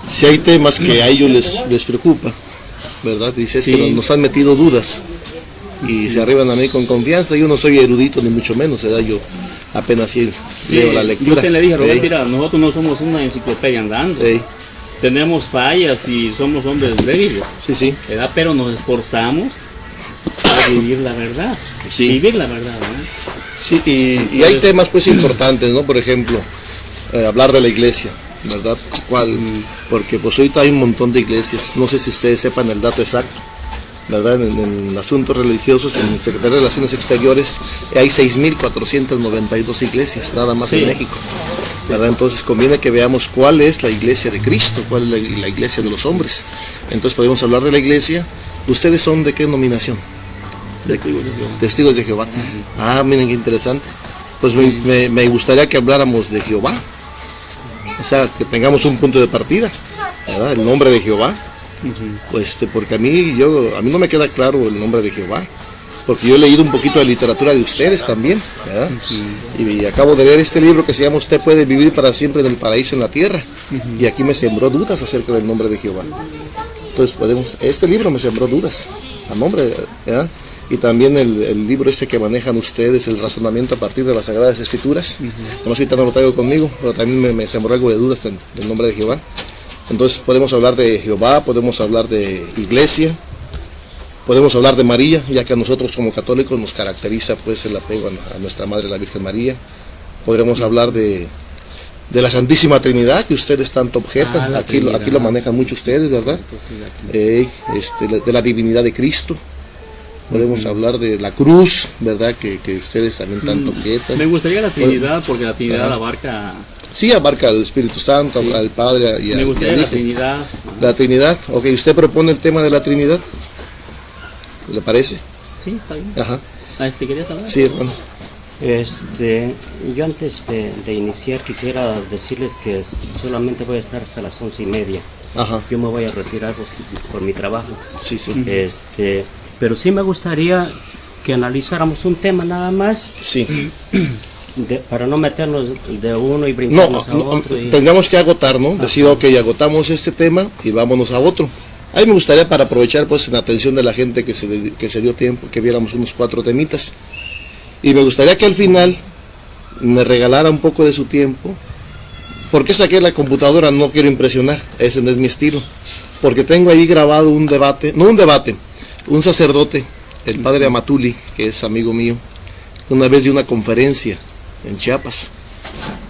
Si hay temas que a ellos les preocupa, ¿verdad? Dices que nos han metido dudas y se arriban a mí con confianza. Yo no soy erudito ni mucho menos, ¿verdad? Yo apenas leo la lectura. Yo te le dije, Roberto, mira, nosotros no somos una enciclopedia andando. Tenemos fallas y somos hombres débiles, ¿verdad? Pero nos esforzamos a vivir la verdad, vivir la verdad, ¿verdad? Sí, y hay temas pues importantes, ¿no? Por ejemplo, hablar de la iglesia, ¿verdad? Porque pues ahorita hay un montón de iglesias, no sé si ustedes sepan el dato exacto, ¿verdad? En asuntos religiosos, en el Secretaría de Relaciones Exteriores, hay 6.492 iglesias, nada más en México, ¿verdad? Entonces conviene que veamos cuál es la iglesia de Cristo, cuál es la iglesia de los hombres. Entonces podemos hablar de la iglesia. ¿Ustedes son de qué denominación? Testigos de Jehová. Miren qué interesante. Pues me gustaría que habláramos de Jehová, o sea, que tengamos un punto de partida, ¿verdad? El nombre de Jehová. Pues porque a mí no me queda claro el nombre de Jehová, porque yo he leído un poquito de literatura de ustedes también, ¿verdad? Y acabo de leer este libro que se llama Usted puede vivir para siempre en el paraíso en la tierra, y aquí me sembró dudas acerca del nombre de Jehová. Entonces este libro me sembró dudas a nombre, ¿verdad? Y también el libro que manejan ustedes, el razonamiento a partir de las Sagradas Escrituras, nomás ahorita no lo traigo conmigo, pero también me sembró algo de dudas del nombre de Jehová. Entonces podemos hablar de Jehová, podemos hablar de iglesia, podemos hablar de María, ya que a nosotros como católicos nos caracteriza pues el apego a nuestra Madre la Virgen María. Podremos hablar de la Santísima Trinidad, que ustedes tanto objetan, aquí lo manejan mucho ustedes, ¿verdad? De la divinidad de Cristo. Podemos hablar de la cruz, ¿verdad? Que ustedes también tanto objetan. Me gustaría la Trinidad, porque la Trinidad abarca... Sí, abarca al Espíritu Santo, al Padre y al Hijo. Me gustaría la Trinidad. La Trinidad, ok, ¿usted propone el tema de la Trinidad? ¿Le parece? Sí, está bien. ¿Querías hablar? Sí, hermano. Yo antes de iniciar quisiera decirles que solamente voy a estar hasta las 11:30. Yo me voy a retirar por mi trabajo. Sí. Pero sí me gustaría que analizáramos un tema nada más. Sí. Para no meternos de uno y brincarnos a otro. Tendríamos que agotar, ¿no? Decir, ok, agotamos este tema y vámonos a otro. A mí me gustaría, para aprovechar pues la atención de la gente que se dio tiempo, que viéramos unos 4 temitas. Y me gustaría que al final me regalara un poco de su tiempo. ¿Por qué saqué la computadora? No quiero impresionar, ese no es mi estilo. Porque tengo ahí grabado un debate, un sacerdote, el padre Amatuli, que es amigo mío, una vez dio una conferencia en Chiapas,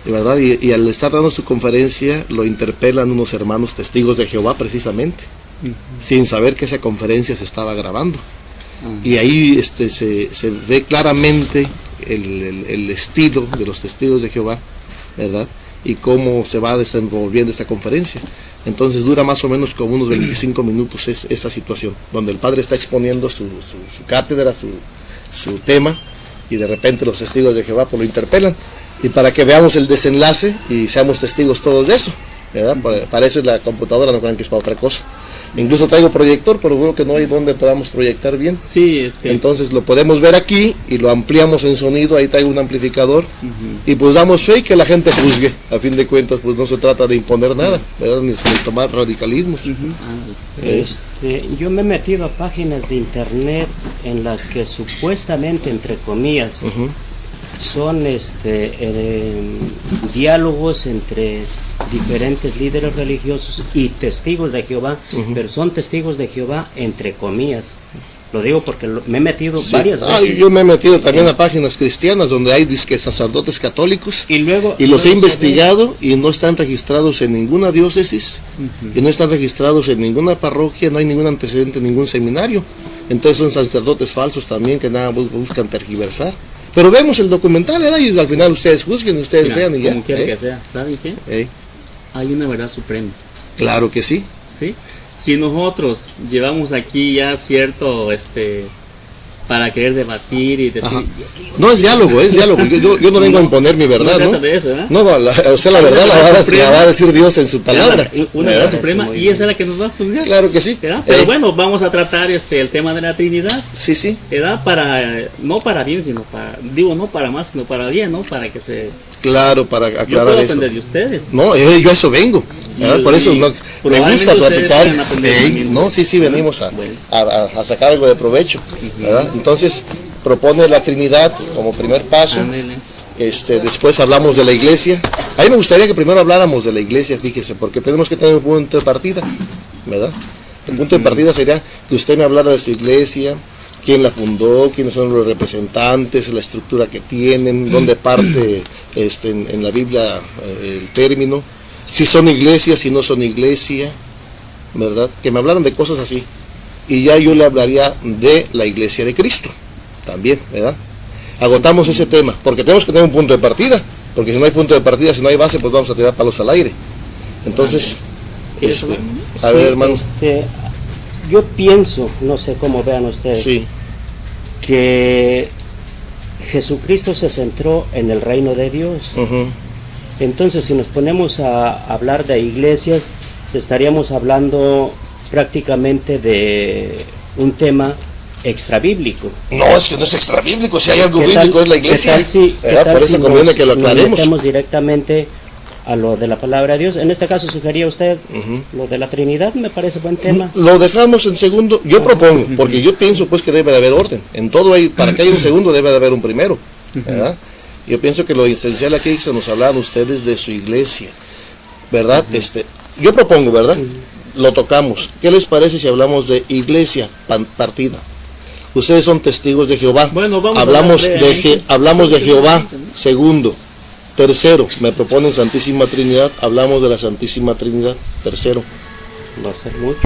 ¿verdad? Y al estar dando su conferencia lo interpelan unos hermanos testigos de Jehová precisamente, sin saber que esa conferencia se estaba grabando. Y ahí se ve claramente el estilo de los testigos de Jehová, ¿verdad? Y cómo se va desenvolviendo esta conferencia. Entonces dura más o menos como unos 25 minutos esta situación, donde el padre está exponiendo su cátedra, su tema, y de repente los testigos de Jehová lo interpelan, y para que veamos el desenlace y seamos testigos todos de eso, ¿verdad? Para eso es la computadora, no crean que es para otra cosa. Incluso traigo proyector, pero veo que no hay donde podamos proyectar bien. Entonces lo podemos ver aquí y lo ampliamos en sonido. Ahí traigo un amplificador y pues damos fe y que la gente juzgue. A fin de cuentas pues no se trata de imponer nada, ¿verdad? Ni de tomar radicalismos. Yo me he metido a páginas de internet en las que supuestamente, entre comillas, son diálogos entre diferentes líderes religiosos y testigos de Jehová, pero son testigos de Jehová entre comillas. Lo digo porque me he metido varias veces. Yo me he metido también a páginas cristianas donde hay sacerdotes católicos y los he investigado y no están registrados en ninguna diócesis y no están registrados en ninguna parroquia, no hay ningún antecedente en ningún seminario. Entonces son sacerdotes falsos también que nada buscan tergiversar. Pero vemos el documental, ¿verdad? Y al final ustedes juzguen, ustedes vean y ya. Como quiera que sea, ¿saben qué? Hay una verdad suprema. Claro que sí. ¿Sí? Si nosotros llevamos aquí ya cierto, para querer debatir y decir... No, es diálogo, es diálogo. Yo no vengo a imponer mi verdad, ¿no? De eso, ¿eh? No, la verdad la va a decir Dios en su palabra. Una verdad suprema, y esa es la que nos va a juzgar. Claro que sí. Pero bueno, vamos a tratar el tema de la Trinidad. Sí. ¿Verdad? No para bien, sino para... Digo, no para más, sino para bien, ¿no? Para que se... Claro, para aclarar eso. Yo puedo aprender de ustedes. No, yo a eso vengo. Por eso me gusta platicar. No, sí, venimos a sacar algo de provecho, ¿verdad? Entonces, propone la Trinidad como primer paso. Después hablamos de la iglesia. A mí me gustaría que primero habláramos de la iglesia, fíjese, porque tenemos que tener un punto de partida, ¿verdad? El punto de partida sería que usted me hablara de su iglesia, quién la fundó, quiénes son los representantes, la estructura que tienen, dónde parte en la Biblia el término, si son iglesias, si no son iglesia, ¿verdad? Que me hablaran de cosas así. Y ya yo le hablaría de la iglesia de Cristo, también, ¿verdad? Agotamos ese tema, porque tenemos que tener un punto de partida, porque si no hay punto de partida, si no hay base, pues vamos a tirar palos al aire. Entonces, a ver, hermano. Yo pienso, no sé cómo vean ustedes, que Jesucristo se centró en el reino de Dios. Entonces, si nos ponemos a hablar de iglesias, estaríamos hablando prácticamente de un tema extrabíblico. No, es que no es extrabíblico, si hay algo bíblico es la iglesia. Por eso conviene que lo aclaremos. Nos metemos directamente a lo de la palabra de Dios. En este caso sugería usted lo de la Trinidad, me parece buen tema. Lo dejamos en segundo, yo propongo, porque yo pienso pues que debe de haber orden. En todo para que haya un segundo debe de haber un primero, ¿verdad? Yo pienso que lo esencial aquí es que nos hablan ustedes de su iglesia, ¿verdad? Yo propongo, ¿verdad? Lo tocamos. ¿Qué les parece si hablamos de iglesia partida? Ustedes son testigos de Jehová. Bueno, hablamos de Jehová. Segundo. Tercero, me proponen Santísima Trinidad. Hablamos de la Santísima Trinidad. Tercero. Va a ser mucho.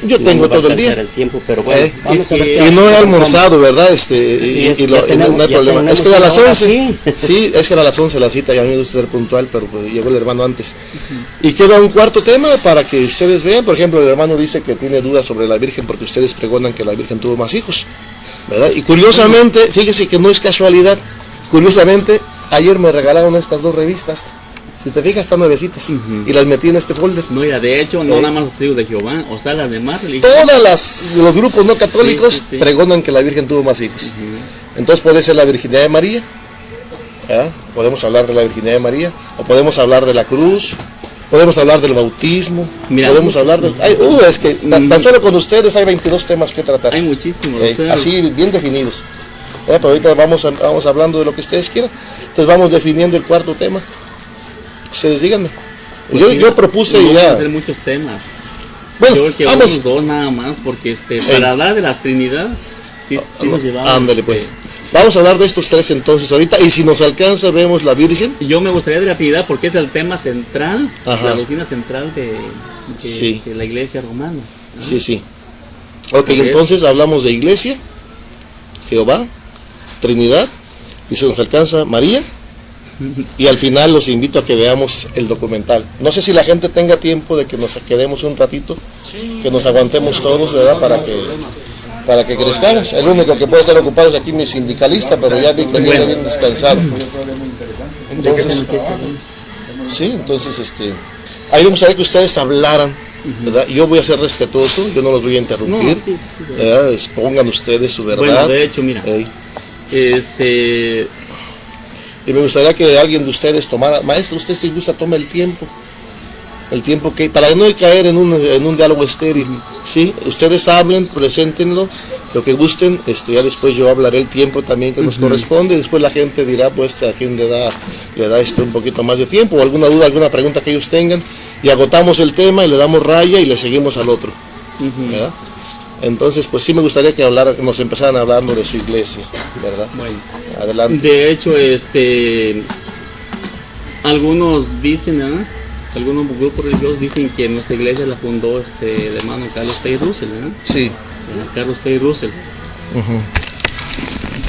Yo tengo todo el día. El tiempo, pero bueno, vamos a ver y no he almorzado, ¿verdad? No hay problema. Es que era a las 11. Sí, es que era a las 11 la cita y a mí me gusta ser puntual, pero pues llegó el hermano antes. Y queda un cuarto tema para que ustedes vean. Por ejemplo, el hermano dice que tiene dudas sobre la Virgen porque ustedes pregonan que la Virgen tuvo más hijos, ¿verdad? Y curiosamente, fíjese que no es casualidad. Curiosamente, ayer me regalaron estas dos revistas. Si te fijas, están nuevecitas. Y las metí en este folder. No, ya de hecho, no nada más los testigos de Jehová, o sea, las demás religiones. Los grupos no católicos pregonan que la Virgen tuvo más hijos. Entonces puede ser la virginidad de María. Podemos hablar de la virginidad de María. O podemos hablar de la cruz. Podemos hablar del bautismo. Podemos hablar de... es que tan solo con ustedes hay 22 temas que tratar. Hay muchísimos. Así, bien definidos. Pero ahorita vamos hablando de lo que ustedes quieran. Entonces vamos definiendo el cuarto tema. Ustedes díganme. Pues yo propuse no ya. Vamos a hacer muchos temas. Bueno, yo creo que vamos dos nada más, porque para hablar de la Trinidad, sí nos llevamos. Ándale, pues. Vamos a hablar de estos tres entonces ahorita, y si nos alcanza vemos la Virgen. Yo me gustaría de la Trinidad porque es el tema central, la doctrina central de la Iglesia romana. Sí. Ok, entonces hablamos de Iglesia, Jehová, Trinidad, y si nos alcanza María. Y al final los invito a que veamos el documental. No sé si la gente tenga tiempo de que nos quedemos un ratito, que nos aguantemos todos, ¿verdad? Para que crezcamos. El único que puede estar ocupado es aquí mi sindicalista, pero ya vi que viene bien descansado. Entonces, ahí me gustaría que ustedes hablaran, ¿verdad? Yo voy a ser respetuoso, yo no los voy a interrumpir. Expongan ustedes su verdad. Bueno, de hecho, mira, y me gustaría que alguien de ustedes tomara, maestro, usted si gusta tome el tiempo que, para no caer en un diálogo estéril, ¿sí? Ustedes hablen, preséntenlo, lo que gusten, ya después yo hablaré el tiempo también que nos corresponde, y después la gente dirá, pues, a quien le da un poquito más de tiempo, o alguna duda, alguna pregunta que ellos tengan, y agotamos el tema, y le damos raya, y le seguimos al otro, ¿verdad? Entonces, pues sí me gustaría que nos empezaran hablando de su iglesia, ¿verdad? Bueno, adelante. De hecho, algunos dicen, algunos grupos religiosos dicen que nuestra iglesia la fundó el hermano Carlos T. Russell, ¿verdad? Sí. Carlos T. Russell.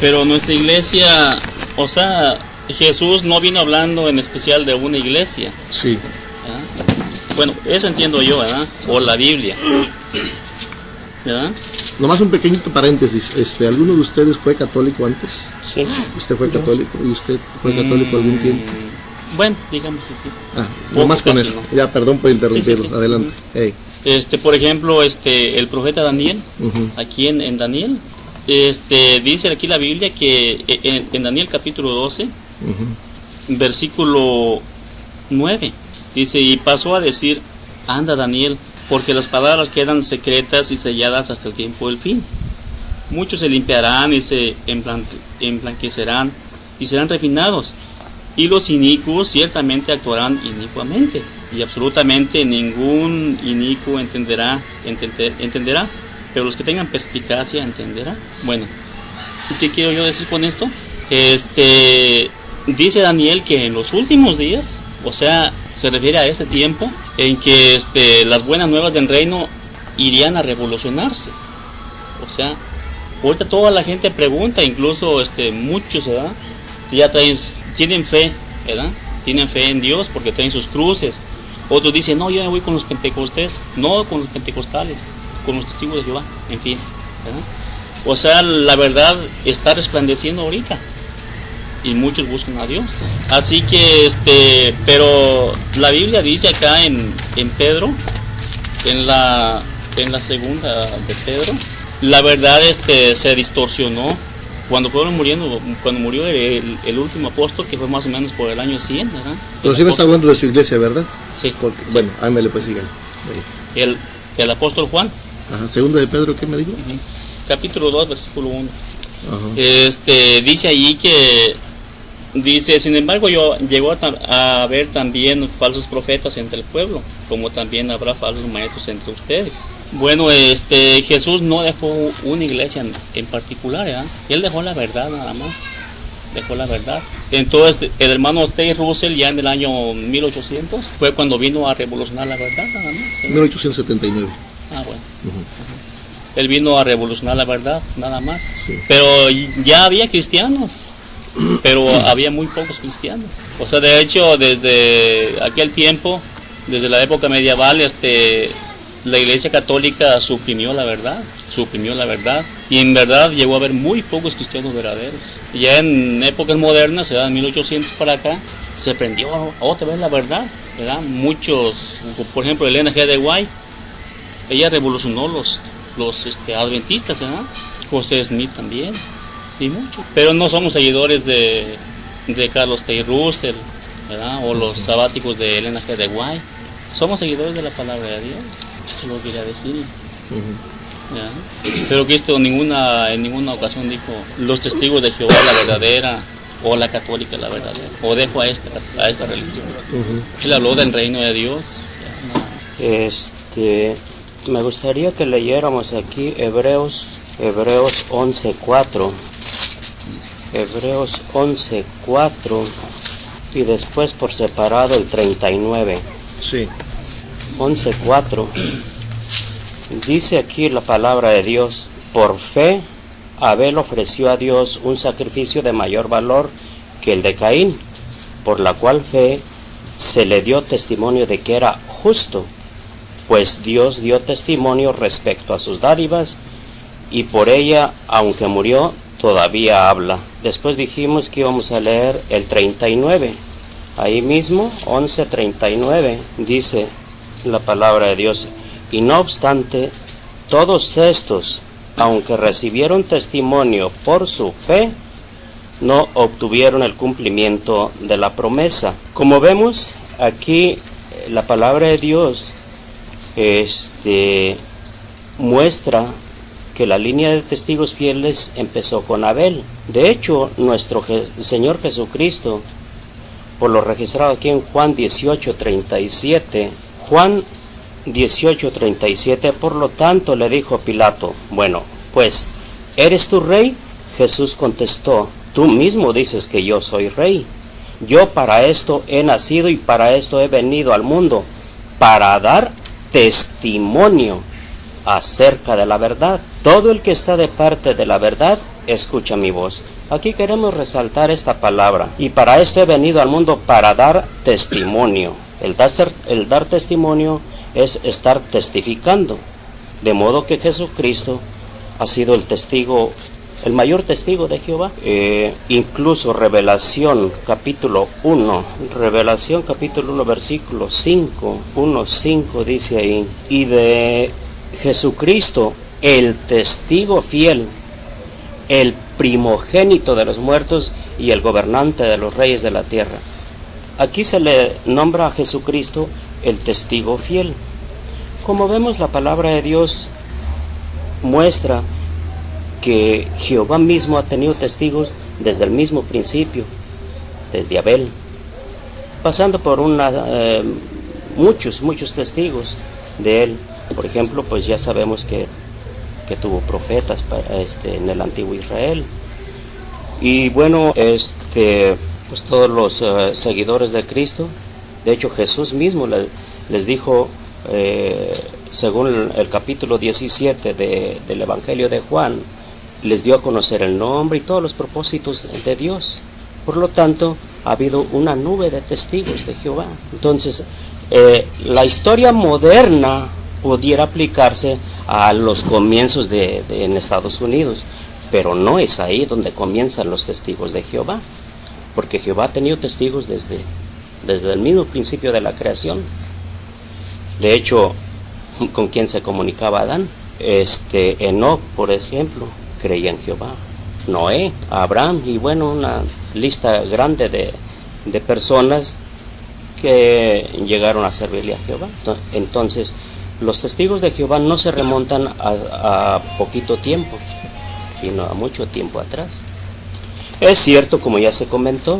Pero nuestra iglesia, o sea, Jesús no vino hablando en especial de una iglesia. Sí. Bueno, eso entiendo yo, ¿verdad? O la Biblia. ¿verdad? Nomás un pequeñito paréntesis, ¿alguno de ustedes fue católico antes? Sí. ¿Usted fue católico? ¿Y usted fue católico algún tiempo? Bueno, digamos que sí. Nomás con eso. ¿No? Ya, perdón por interrumpirlo. Sí. Adelante. Hey. Por ejemplo, el profeta Daniel, aquí en Daniel, dice aquí la Biblia que en Daniel capítulo 12, versículo 9, dice, y pasó a decir, anda Daniel, porque las palabras quedan secretas y selladas hasta el tiempo del fin. Muchos se limpiarán y se emblanquecerán y serán refinados, y los inicuos ciertamente actuarán inicuamente, y absolutamente ningún inicuo entenderá, pero los que tengan perspicacia entenderán. Bueno, ¿qué quiero yo decir con esto? Dice Daniel que en los últimos días, o sea, se refiere a este tiempo en que las buenas nuevas del reino irían a revolucionarse. O sea, ahorita toda la gente pregunta, incluso muchos, ¿verdad? Ya tienen fe, ¿verdad? Tienen fe en Dios porque traen sus cruces. Otros dicen, no, yo me voy con los pentecostés, no con los pentecostales, con los testigos de Jehová, en fin, ¿verdad? O sea, la verdad está resplandeciendo ahorita y muchos buscan a Dios. Así que, pero la Biblia dice acá en Pedro, en la segunda de Pedro, la verdad se distorsionó cuando murió el último apóstol, que fue más o menos por el año 100, ¿verdad? Pero sí me está hablando de su iglesia, ¿verdad? Sí. Porque, sí. Bueno, ámele pues, sigan. El apóstol Juan. Ajá, segunda de Pedro, ¿qué me dijo? Capítulo 2, versículo 1. Dice allí que, sin embargo, llegó a haber también falsos profetas entre el pueblo, como también habrá falsos maestros entre ustedes. Bueno, Jesús no dejó una iglesia en particular, ¿verdad? Él dejó la verdad nada más. Dejó la verdad. Entonces, el hermano T. Russell, ya en el año 1800, fue cuando vino a revolucionar la verdad nada más, ¿verdad? 1879. Ah, bueno. Él vino a revolucionar la verdad, nada más. Sí. Pero ya había cristianos, pero había muy pocos cristianos. O sea, de hecho, desde aquel tiempo, desde la época medieval, la Iglesia Católica suprimió la verdad. Y en verdad llegó a haber muy pocos cristianos verdaderos. Ya en épocas modernas, en 1800 para acá, se prendió otra vez la verdad, ¿verdad? Muchos, por ejemplo, Elena G. de White, ella revolucionó los adventistas, ¿verdad? José Smith también, y muchos. Pero no somos seguidores de Carlos T. Russell, ¿verdad? O los sabáticos de Elena G. de White. Somos seguidores de la palabra de Dios. Eso lo quería decir. Pero Cristo en ninguna ocasión dijo los testigos de Jehová la verdadera, o la católica la verdadera, o dejo a esta religión. Él habló del reino de Dios. Me gustaría que leyéramos aquí Hebreos 11:4. Hebreos 11:4 y después por separado el 39. Sí. 11:4. Dice aquí la palabra de Dios: por fe Abel ofreció a Dios un sacrificio de mayor valor que el de Caín, por la cual fe se le dio testimonio de que era justo, pues Dios dio testimonio respecto a sus dádivas, y por ella, aunque murió, todavía habla. Después dijimos que íbamos a leer el 39. Ahí mismo, 11:39, dice la palabra de Dios: y no obstante, todos estos, aunque recibieron testimonio por su fe, no obtuvieron el cumplimiento de la promesa. Como vemos aquí, la palabra de Dios muestra que la línea de testigos fieles empezó con Abel. De hecho, nuestro Señor Jesucristo, por lo registrado aquí en Juan 18:37, Juan 18:37, por lo tanto le dijo Pilato: bueno, pues, ¿eres tú rey? Jesús contestó: tú mismo dices que yo soy rey. Yo para esto he nacido y para esto he venido al mundo, para dar testimonio acerca de la verdad. Todo el que está de parte de la verdad, escucha mi voz. Aquí queremos resaltar esta palabra: y para esto he venido al mundo, para dar testimonio. El dar testimonio es estar testificando, de modo que Jesucristo ha sido el testigo, el mayor testigo de Jehová. Incluso Revelación capítulo 1, versículo 5, 1:5 dice ahí: y de Jesucristo, el testigo fiel, el primogénito de los muertos y el gobernante de los reyes de la tierra. Aquí se le nombra a Jesucristo el testigo fiel. Como vemos, la palabra de Dios muestra que Jehová mismo ha tenido testigos desde el mismo principio, desde Abel, pasando por muchos testigos de él. Por ejemplo, pues ya sabemos que tuvo profetas en el antiguo Israel. Y bueno, pues todos los seguidores de Cristo, de hecho Jesús mismo les dijo, según el capítulo 17 del Evangelio de Juan, les dio a conocer el nombre y todos los propósitos de Dios. Por lo tanto, ha habido una nube de testigos de Jehová. Entonces, la historia moderna pudiera aplicarse a los comienzos en Estados Unidos, pero no es ahí donde comienzan los testigos de Jehová, porque Jehová ha tenido testigos desde el mismo principio de la creación. De hecho, ¿con quién se comunicaba Adán? Enoc, por ejemplo, creía en Jehová. Noé, Abraham, y bueno, una lista grande de personas que llegaron a servirle a Jehová. Entonces, los testigos de Jehová no se remontan a poquito tiempo, sino a mucho tiempo atrás. Es cierto, como ya se comentó,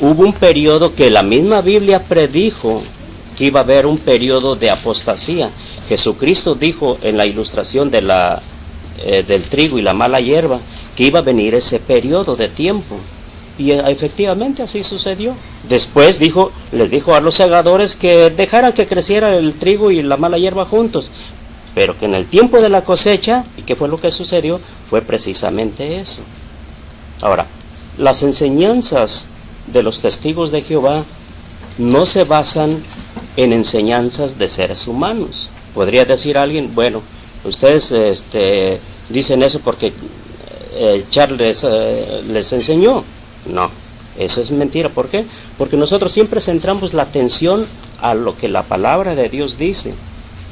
hubo un periodo que la misma Biblia predijo que iba a haber un periodo de apostasía. Jesucristo dijo en la ilustración del trigo y la mala hierba que iba a venir ese periodo de tiempo. Y efectivamente así sucedió. Después les dijo a los segadores que dejaran que creciera el trigo y la mala hierba juntos, pero que en el tiempo de la cosecha, ¿y qué fue lo que sucedió? Fue precisamente eso. Ahora, las enseñanzas de los testigos de Jehová no se basan en enseñanzas de seres humanos. Podría decir alguien, bueno, ustedes dicen eso porque Charles les enseñó. No, eso es mentira. ¿Por qué? Porque nosotros siempre centramos la atención a lo que la palabra de Dios dice,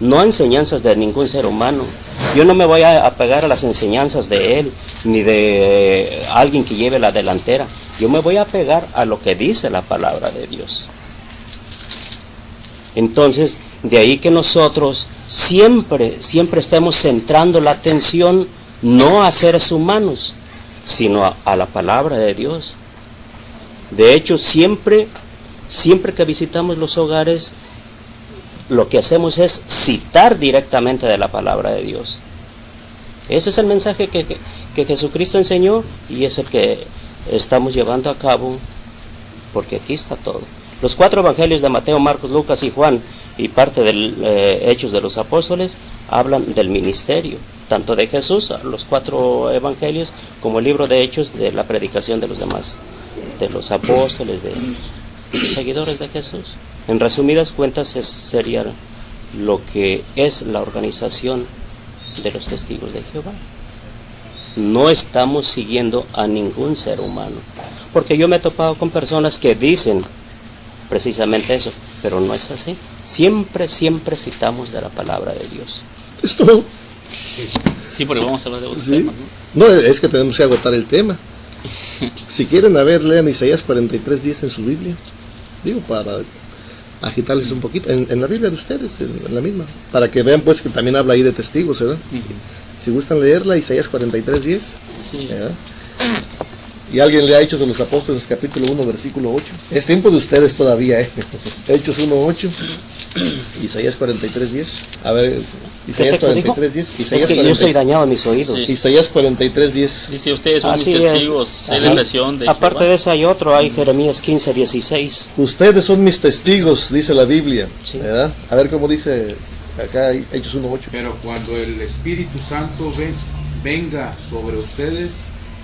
no a enseñanzas de ningún ser humano. Yo no me voy a apegar a las enseñanzas de él, ni de alguien que lleve la delantera. Yo me voy a apegar a lo que dice la palabra de Dios. Entonces, de ahí que nosotros siempre estemos centrando la atención no a seres humanos, sino a la palabra de Dios. De hecho, siempre que visitamos los hogares, lo que hacemos es citar directamente de la palabra de Dios. Ese es el mensaje que Jesucristo enseñó y es el que estamos llevando a cabo, porque aquí está todo. Los 4 evangelios de Mateo, Marcos, Lucas y Juan y parte de Hechos de los Apóstoles hablan del ministerio, tanto de Jesús, los 4 evangelios, como el libro de Hechos de la predicación de los demás, de los apóstoles, de los seguidores de Jesús. En resumidas cuentas, sería lo que es la organización de los testigos de Jehová. No estamos siguiendo a ningún ser humano, porque yo me he topado con personas que dicen precisamente eso, pero no es así. Siempre citamos de la palabra de Dios. ¿Esto? Sí, porque vamos a hablar de otros temas, ¿no? No, es que tenemos que agotar el tema. Si quieren, lean Isaías 43:10 en su Biblia. Digo, para agitarles un poquito. En la Biblia de ustedes, en la misma. Para que vean, pues, que también habla ahí de testigos, ¿verdad? Si gustan leerla, Isaías 43:10. Sí. ¿Verdad? Y alguien le ha Hechos de los Apóstoles, capítulo 1, versículo 8. Es tiempo de ustedes todavía, Hechos 1:8. Isaías 43:10. A ver, Isaías 43:10. Es que yo estoy dañado en mis oídos. Sí. Isaías 43:10. Dice, ustedes son mis testigos, sé la impresión de Aparte Jehová. de eso hay otro, hay Jeremías 15:16. Ustedes son mis testigos, dice la Biblia, sí. ¿Verdad? A ver cómo dice acá Hechos 1:8. Pero cuando el Espíritu Santo venga sobre ustedes,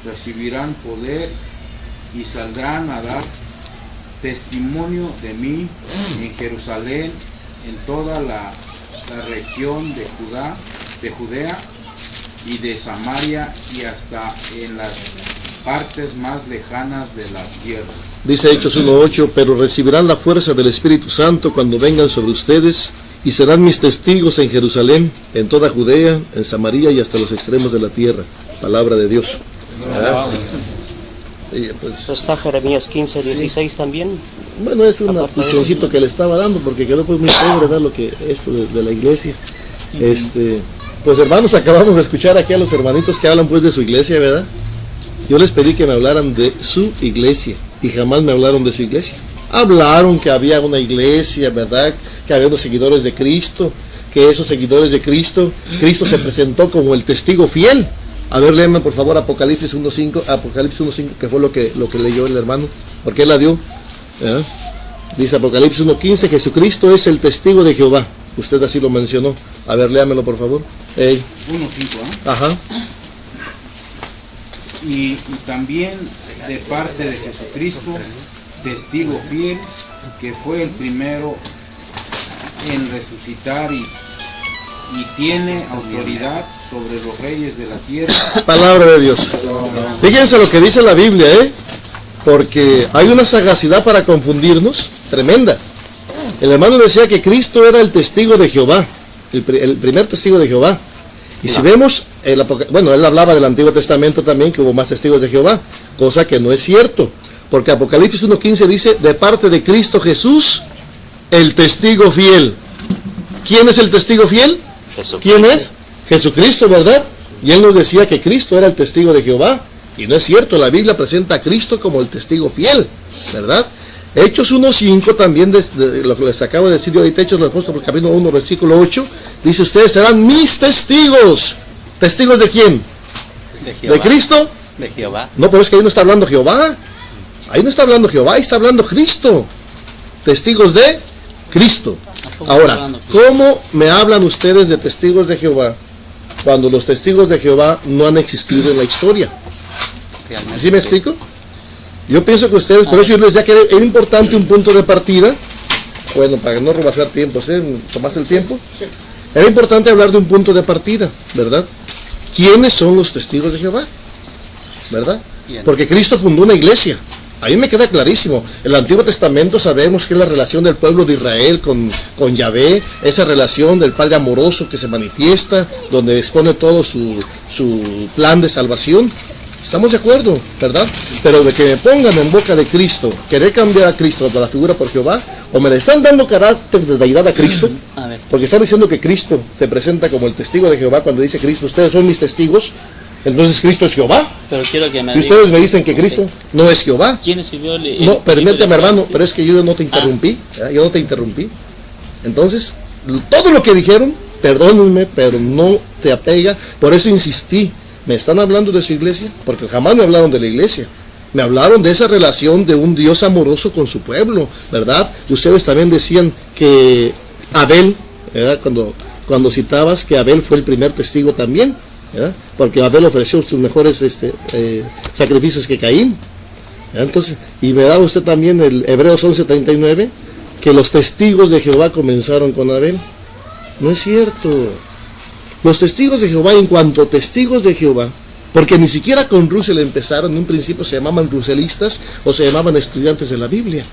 recibirán poder y saldrán a dar testimonio de mí en Jerusalén, en toda la región de Judea y de Samaria y hasta en las partes más lejanas de la tierra. Dice Hechos 1:8, pero recibirán la fuerza del Espíritu Santo cuando vengan sobre ustedes y serán mis testigos en Jerusalén, en toda Judea, en Samaria y hasta los extremos de la tierra. Palabra de Dios. Pues, está Jeremías 15:16 también. Bueno, es un puchoncito que le estaba dando porque quedó pues muy pobre, ¿verdad? Lo que esto de la iglesia. Pues hermanos, acabamos de escuchar aquí a los hermanitos que hablan pues de su iglesia, ¿verdad? Yo les pedí que me hablaran de su iglesia y jamás me hablaron de su iglesia. Hablaron que había una iglesia, ¿verdad? Que había unos seguidores de Cristo, que esos seguidores de Cristo, Cristo se presentó como el testigo fiel. A ver, léeme por favor Apocalipsis 1.5, que fue lo que leyó el hermano, porque él la dio. ¿Eh? Dice Apocalipsis 1.15, Jesucristo es el testigo de Jehová. Usted así lo mencionó. A ver, léamelo por favor. 1.5, ¿eh? Ajá. Y también de parte de Jesucristo, testigo fiel, que fue el primero en resucitar y tiene autoridad sobre los reyes de la tierra. Palabra de Dios. Fíjense lo que dice la Biblia, porque hay una sagacidad para confundirnos tremenda. El hermano decía que Cristo era el testigo de Jehová, el primer testigo de Jehová. Y si vemos, él hablaba del Antiguo Testamento también, que hubo más testigos de Jehová, cosa que no es cierto, porque Apocalipsis 1.15 dice, de parte de Cristo Jesús, el testigo fiel. ¿Quién es el testigo fiel? Jesucristo. ¿Quién es? Jesucristo, ¿verdad? Y él nos decía que Cristo era el testigo de Jehová, y no es cierto, la Biblia presenta a Cristo como el testigo fiel, ¿verdad? Hechos 1.5 también, de lo que les acabo de decir yo ahorita, Hechos de los Apóstoles, capítulo 1, versículo 8, dice, ustedes serán mis testigos. ¿Testigos de quién? De Jehová. ¿De Cristo? De Jehová. No, pero es que ahí no está hablando Jehová. Ahí no está hablando Jehová, ahí está hablando Cristo. Testigos de Cristo. Ahora, ¿cómo me hablan ustedes de testigos de Jehová cuando los testigos de Jehová no han existido en la historia? ¿Sí me explico? Yo pienso que ustedes, por eso yo les decía que era importante un punto de partida. Bueno, para no robar tiempo, ¿tomaste el tiempo? Era importante hablar de un punto de partida, ¿verdad? ¿Quiénes son los testigos de Jehová? ¿Verdad? Porque Cristo fundó una iglesia. A mí me queda clarísimo. En el Antiguo Testamento sabemos que es la relación del pueblo de Israel con Yahvé, esa relación del Padre amoroso que se manifiesta, donde expone todo su plan de salvación. Estamos de acuerdo, ¿verdad? Pero de que me pongan en boca de Cristo, querer cambiar a Cristo de la figura por Jehová, o me le están dando carácter de deidad a Cristo, porque están diciendo que Cristo se presenta como el testigo de Jehová cuando dice Cristo, ustedes son mis testigos, entonces Cristo es Jehová. Pero quiero que me y ustedes me dicen que Cristo no es Jehová. ¿Quién escribió el No, permíteme hermano, pero es que yo no te interrumpí, yo no te interrumpí. Entonces, todo lo que dijeron, perdónenme, pero no te apega, por eso insistí. ¿Me están hablando de su iglesia? Porque jamás me hablaron de la iglesia. Me hablaron de esa relación de un Dios amoroso con su pueblo, ¿verdad? Y ustedes también decían que Abel, ¿verdad? Cuando citabas que Abel fue el primer testigo también, ¿verdad? Porque Abel ofreció sus mejores sacrificios que Caín. ¿Verdad? Entonces, y me da usted también el Hebreos 11:39, que los testigos de Jehová comenzaron con Abel. No es cierto. Los testigos de Jehová, en cuanto a testigos de Jehová, porque ni siquiera con Russell empezaron, en un principio se llamaban russelistas o se llamaban estudiantes de la Biblia,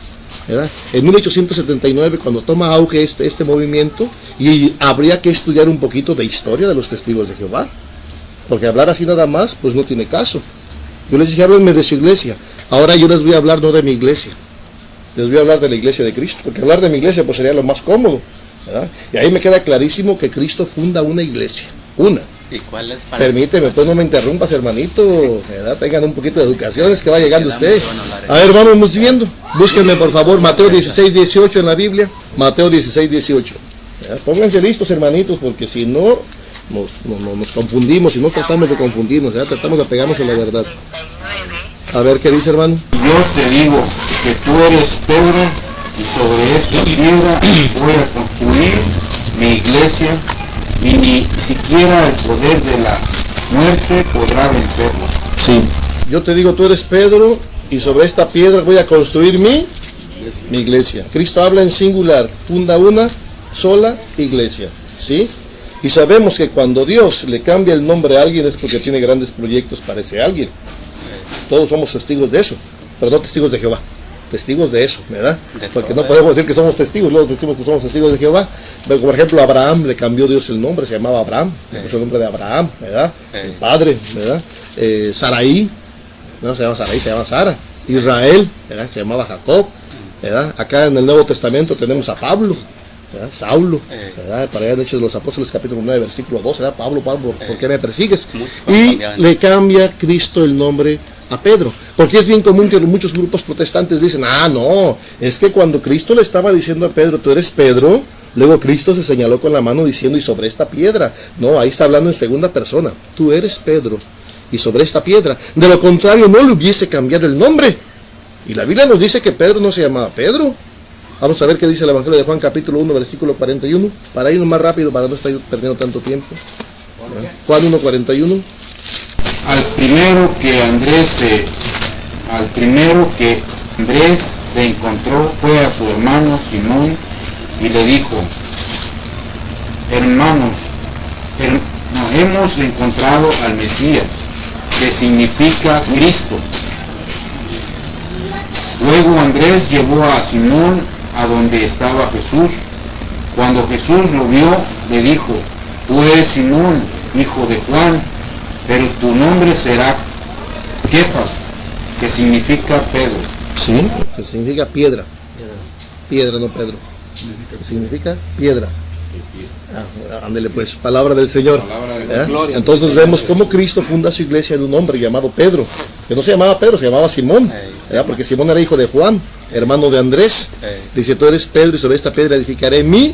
¿verdad? En 1879, cuando toma auge este movimiento, y habría que estudiar un poquito de historia de los testigos de Jehová, porque hablar así nada más, pues no tiene caso. Yo les dije, háblenme de su iglesia. Ahora yo les voy a hablar no de mi iglesia, les voy a hablar de la iglesia de Cristo, porque hablar de mi iglesia pues sería lo más cómodo, ¿verdad? Y ahí me queda clarísimo que Cristo funda una iglesia, una. ¿Y cuál es? Permíteme, pues no me interrumpas, hermanito, ¿verdad? Tengan un poquito de educación, es que va llegando usted. A ver, vamos viendo. Búsquenme por favor Mateo 16:18 en la Biblia. Mateo 16:18. Pónganse listos, hermanitos, porque si no nos confundimos, y no tratamos de confundirnos, ¿verdad? Tratamos de pegarnos a la verdad. A ver, ¿qué dice, hermano? Yo te digo que tú eres Pedro, y sobre esta piedra voy a construir mi iglesia, y ni siquiera el poder de la muerte podrá vencerlo. Sí. Yo te digo, tú eres Pedro, y sobre esta piedra voy a construir mi iglesia. Cristo habla en singular, funda una sola iglesia, ¿sí? Y sabemos que cuando Dios le cambia el nombre a alguien es porque tiene grandes proyectos para ese alguien. Todos somos testigos de eso, pero no testigos de Jehová. Testigos de eso, ¿verdad? Porque no podemos decir que somos testigos, luego decimos que somos testigos de Jehová. Pero, por ejemplo, a Abraham le cambió Dios el nombre, se llamaba Abraham, le puso el nombre de Abraham, ¿verdad? El padre, ¿verdad? Saraí, no se llama Saraí, se llama Sara. Israel, ¿verdad? Se llamaba Jacob. ¿verdad? Acá en el Nuevo Testamento tenemos a Pablo, ¿verdad? Saulo, ¿verdad? Para allá en Hechos de los Apóstoles capítulo 9 versículo 12, ¿verdad? Pablo, ¿por qué me persigues? Y le cambia Cristo el nombre a Pedro, porque es bien común que muchos grupos protestantes dicen, no, es que cuando Cristo le estaba diciendo a Pedro, tú eres Pedro, luego Cristo se señaló con la mano diciendo, y sobre esta piedra. No, ahí está hablando en segunda persona, tú eres Pedro, y sobre esta piedra. De lo contrario, no le hubiese cambiado el nombre. Y la Biblia nos dice que Pedro no se llamaba Pedro. Vamos a ver qué dice el Evangelio de Juan capítulo 1 versículo 41, para irnos más rápido, para no estar perdiendo tanto tiempo. Juan 1:41. Al primero que Andrés se encontró fue a su hermano Simón y le dijo, hermanos, hemos encontrado al Mesías, que significa Cristo. Luego Andrés llevó a Simón a donde estaba Jesús. Cuando Jesús lo vio, le dijo, tú eres Simón, hijo de Juan, pero tu nombre será Kefas, que significa Pedro. Sí, que significa piedra. Piedra, no Pedro. Que significa piedra. Ándele pues, palabra del Señor. Entonces vemos cómo Cristo funda su iglesia en un hombre llamado Pedro, que no se llamaba Pedro, se llamaba Simón, porque Simón era hijo de Juan, hermano de Andrés. Dice, tú eres Pedro y sobre esta piedra edificaré mi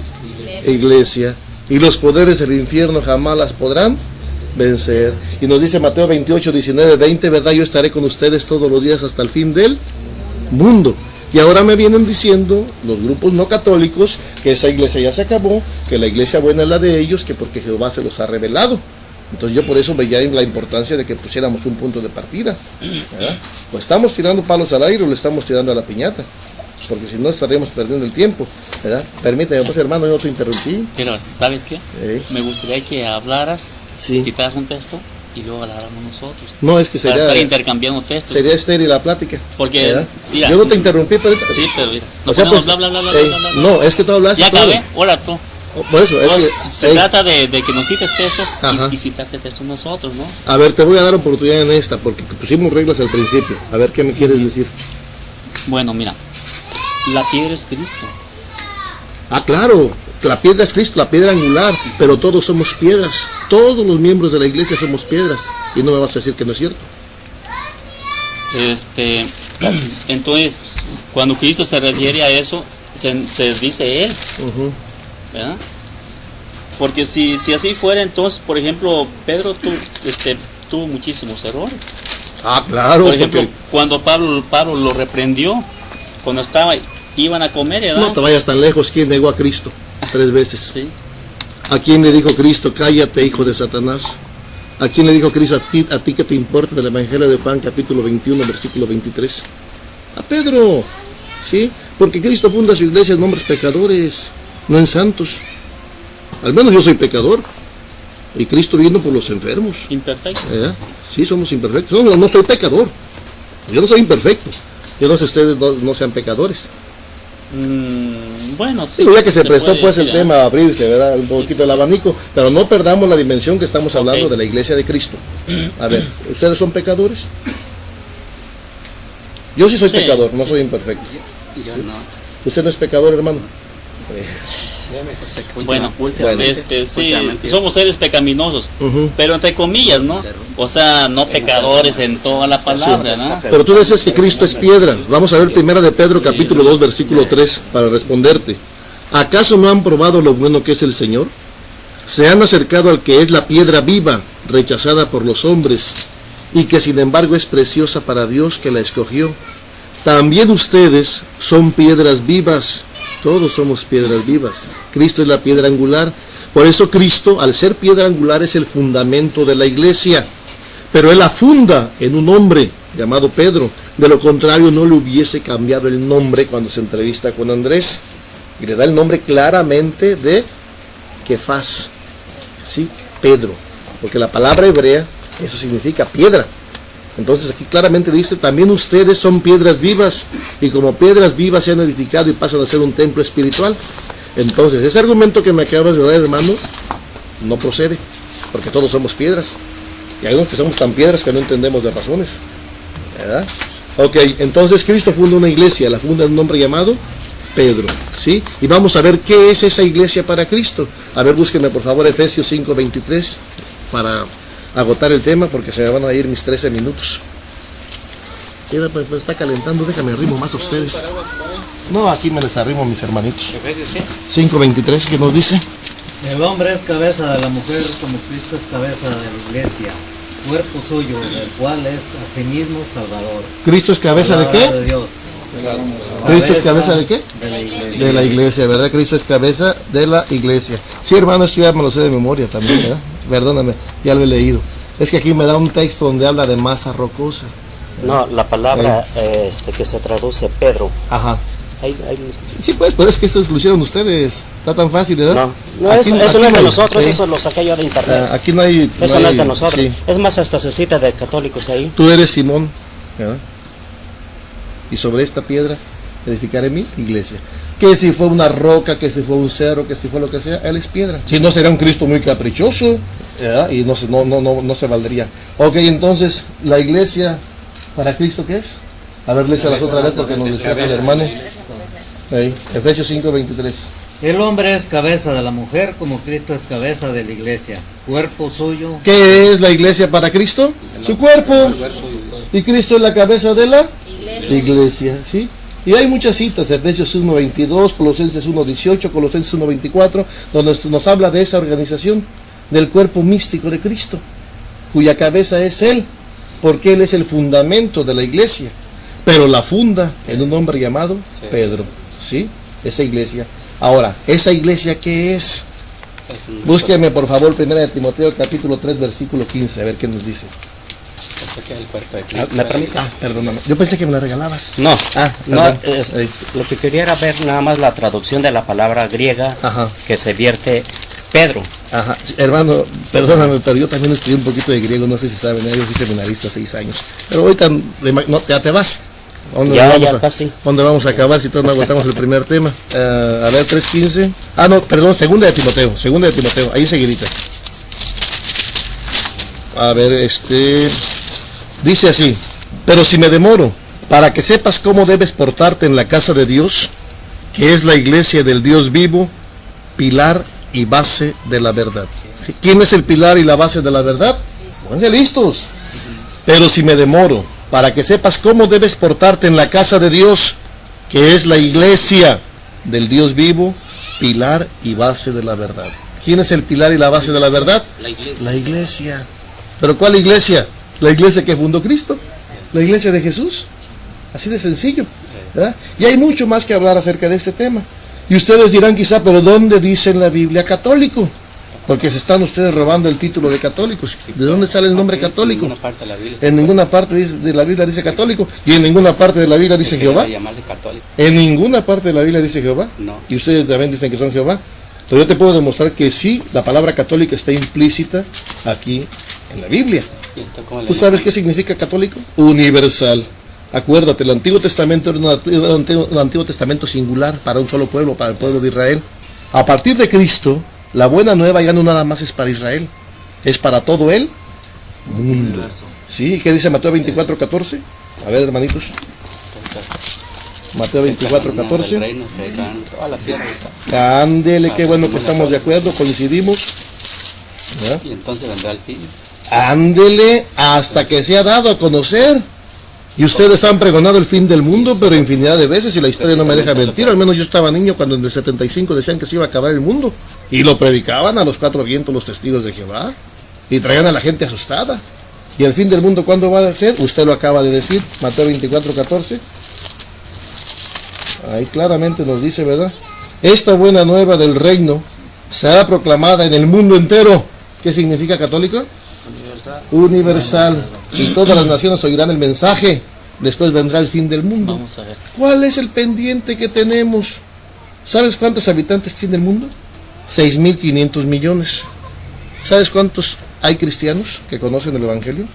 iglesia, y los poderes del infierno jamás las podrán vencer. Y nos dice Mateo 28, 19, 20, verdad, yo estaré con ustedes todos los días hasta el fin del mundo. Y ahora me vienen diciendo los grupos no católicos que esa iglesia ya se acabó, que la iglesia buena es la de ellos, que porque Jehová se los ha revelado. Entonces yo por eso veía la importancia de que pusiéramos un punto de partida, ¿verdad? O estamos tirando palos al aire o le estamos tirando a la piñata, porque si no estaríamos perdiendo el tiempo, ¿verdad? Permíteme, pues hermano, yo no te interrumpí. Pero ¿sabes qué? Me gustaría que hablaras, citaras un texto y luego habláramos nosotros. No, es que sería para estar intercambiando textos. Sería estéril la plática. Porque mira, yo no te interrumpí, pero sí, pero mira, o sea, pues, bla. No, es que tú hablaste. Ya acabé, ahora tú. Por eso, se trata de que nos cites textos y citarte textos nosotros, ¿no? A ver, te voy a dar oportunidad en esta, porque pusimos reglas al principio. A ver, ¿qué me quieres decir? Bueno, mira, la piedra es Cristo. Claro, la piedra es Cristo, la piedra angular, pero todos somos piedras. Todos los miembros de la iglesia somos piedras. Y no me vas a decir que no es cierto. Entonces, cuando Cristo se refiere a eso, se dice Él. ¿Verdad? Porque si así fuera, entonces, por ejemplo, Pedro tuvo muchísimos errores. Claro. Por ejemplo, cuando Pablo lo reprendió, cuando iban a comer, ¿verdad? No te vayas tan lejos. ¿Quién negó a Cristo 3 veces? Sí. ¿A quién le dijo Cristo, cállate, hijo de Satanás? ¿A quién le dijo Cristo, a ti que te importa, del Evangelio de Juan, capítulo 21, versículo 23? A Pedro, ¿sí? Porque Cristo funda su iglesia en hombres pecadores, no en santos. Al menos yo soy pecador. Y Cristo vino por los enfermos. Imperfectos. Sí, somos imperfectos. No soy pecador. Yo no soy imperfecto. Yo no sé si ustedes no sean pecadores. Bueno, sí. Ya que se prestó pues el tema a abrirse, ¿verdad? Un poquito el abanico, pero no perdamos la dimensión que estamos hablando de la iglesia de Cristo. A ver, ¿ustedes son pecadores? Yo sí soy pecador, no soy imperfecto. Yo no. ¿Usted no es pecador, hermano? Bueno, sí, somos seres pecaminosos, pero entre comillas, ¿no? O sea, no pecadores en toda la palabra, ¿no? Pero tú dices que Cristo es piedra. Vamos a ver 1 de Pedro capítulo 2 versículo 3 para responderte. ¿Acaso no han probado lo bueno que es el Señor? Se han acercado al que es la piedra viva, rechazada por los hombres, y que sin embargo es preciosa para Dios que la escogió. También ustedes son piedras vivas. Todos somos piedras vivas. Cristo es la piedra angular. Por eso Cristo, al ser piedra angular, es el fundamento de la iglesia. Pero Él la funda en un hombre llamado Pedro. De lo contrario, no le hubiese cambiado el nombre cuando se entrevista con Andrés. Y le da el nombre claramente de Kefas. ¿Sí? Pedro. Porque la palabra hebrea, eso significa piedra. Entonces aquí claramente dice, también ustedes son piedras vivas, y como piedras vivas se han edificado y pasan a ser un templo espiritual. Entonces ese argumento que me acabas de dar, hermano, no procede, porque todos somos piedras, y hay unos que somos tan piedras que no entendemos de razones, ¿verdad? Ok, entonces Cristo funda una iglesia, la funda en un hombre llamado Pedro, ¿sí? Y vamos a ver qué es esa iglesia para Cristo. A ver, búsquenme por favor Efesios 5:23 para agotar el tema, porque se me van a ir mis 13 minutos. Mira, pues está calentando, déjame arrimo más a ustedes. No, aquí me les arrimo a mis hermanitos. 5:23, ¿qué nos dice? El hombre es cabeza de la mujer, como Cristo es cabeza de la iglesia, cuerpo suyo, del cual es asimismo Salvador. ¿Cristo es cabeza de qué? De Dios. ¿Cristo es cabeza de qué? De la iglesia. De la iglesia, ¿verdad? Cristo es cabeza de la iglesia. Sí, hermano, esto ya me lo sé de memoria también, ¿verdad? Perdóname, ya lo he leído. Es que aquí me da un texto donde habla de masa rocosa. No, la palabra que se traduce Pedro. Ajá. Ahí. Sí, pues, pero es que esto lo hicieron ustedes. Está tan fácil, ¿verdad? No, eso no es de nosotros, eso lo saqué yo de internet. Aquí no hay... Eso no es de nosotros. Sí. Es más, hasta se cita de católicos ahí. Tú eres Simón, ¿verdad? Y sobre esta piedra edificaré mi iglesia. Que si fue una roca, que si fue un cerro, que si fue lo que sea, él es piedra. Si no, sería un Cristo muy caprichoso, ¿verdad? Y no se valdría. Ok, entonces, la iglesia para Cristo, ¿qué es? A ver, léeselas otra vez porque nos decía el hermano. Ahí, Efesios 5:23. El hombre es cabeza de la mujer, como Cristo es cabeza de la iglesia, cuerpo suyo. ¿Qué es la iglesia para Cristo? Su cuerpo. Y Cristo es la cabeza de la iglesia, ¿sí? Y hay muchas citas, Efesios 1:22, Colosenses 1:18, Colosenses 1:24, donde nos habla de esa organización, del cuerpo místico de Cristo, cuya cabeza es Él, porque Él es el fundamento de la iglesia, pero la funda en un hombre llamado Pedro, ¿sí? Esa iglesia. Ahora, ¿esa iglesia qué es? Búsqueme por favor 1 Timoteo capítulo 3 versículo 15, a ver qué nos dice. ¿Me permite? Perdóname, yo pensé que me la regalabas. No, perdón. Lo que quería era ver nada más la traducción de la palabra griega. Ajá. Que se vierte Pedro. Ajá, sí, hermano, perdóname, pero yo también estudié un poquito de griego, no sé si saben, yo fui seminarista 6 años. Pero ahorita ya te vas. ¿Dónde vamos a acabar si todos no aguantamos el primer tema? A ver, 3:15. Perdón, segunda de Timoteo, ahí seguidita. A ver, dice así: pero si me demoro, para que sepas cómo debes portarte en la casa de Dios, que es la iglesia del Dios vivo, pilar y base de la verdad. ¿Quién es el pilar y la base de la verdad? Pónganse listos. Pero si me demoro, para que sepas cómo debes portarte en la casa de Dios, que es la iglesia del Dios vivo, pilar y base de la verdad. ¿Quién es el pilar y la base de la verdad? La iglesia. La iglesia. ¿Pero cuál iglesia? La iglesia que fundó Cristo, la iglesia de Jesús. Así de sencillo, ¿verdad? Y hay mucho más que hablar acerca de este tema. Y ustedes dirán quizá, pero ¿dónde dice en la Biblia católico? Porque se están ustedes robando el título de católicos. ¿De dónde sale el nombre católico? En ninguna parte de la Biblia dice católico. ¿Y en ninguna parte de la Biblia dice Jehová? ¿En ninguna parte de la Biblia dice Jehová? No. Y ustedes también dicen que son Jehová. Pero yo te puedo demostrar que sí, la palabra católica está implícita aquí en la Biblia. ¿Tú sabes qué significa católico? Universal. Acuérdate, el Antiguo Testamento era un Antiguo Testamento singular para un solo pueblo, para el pueblo de Israel. A partir de Cristo, la buena nueva ya no nada más es para Israel, es para todo el mundo. ¿Sí? ¿Qué dice Mateo 24:14? A ver, hermanitos. Mateo 24:14. Ándele, qué bueno que estamos de acuerdo, coincidimos. ¿Ya? Y entonces vendrá el fin. Ándele hasta que sea dado a conocer. Y ustedes han pregonado el fin del mundo, pero infinidad de veces, y la historia no me deja mentir. Al menos yo estaba niño cuando en el 75 decían que se iba a acabar el mundo. Y lo predicaban a los 4 vientos los testigos de Jehová. Y traían a la gente asustada. ¿Y el fin del mundo cuándo va a ser? Usted lo acaba de decir, Mateo 24:14. Ahí claramente nos dice, ¿verdad? Esta buena nueva del reino será proclamada en el mundo entero. ¿Qué significa católico? Universal. Y todas las naciones oirán el mensaje. Después vendrá el fin del mundo. Vamos a ver. ¿Cuál es el pendiente que tenemos? ¿Sabes cuántos habitantes tiene el mundo? 6.500 millones. ¿Sabes cuántos hay cristianos que conocen el Evangelio?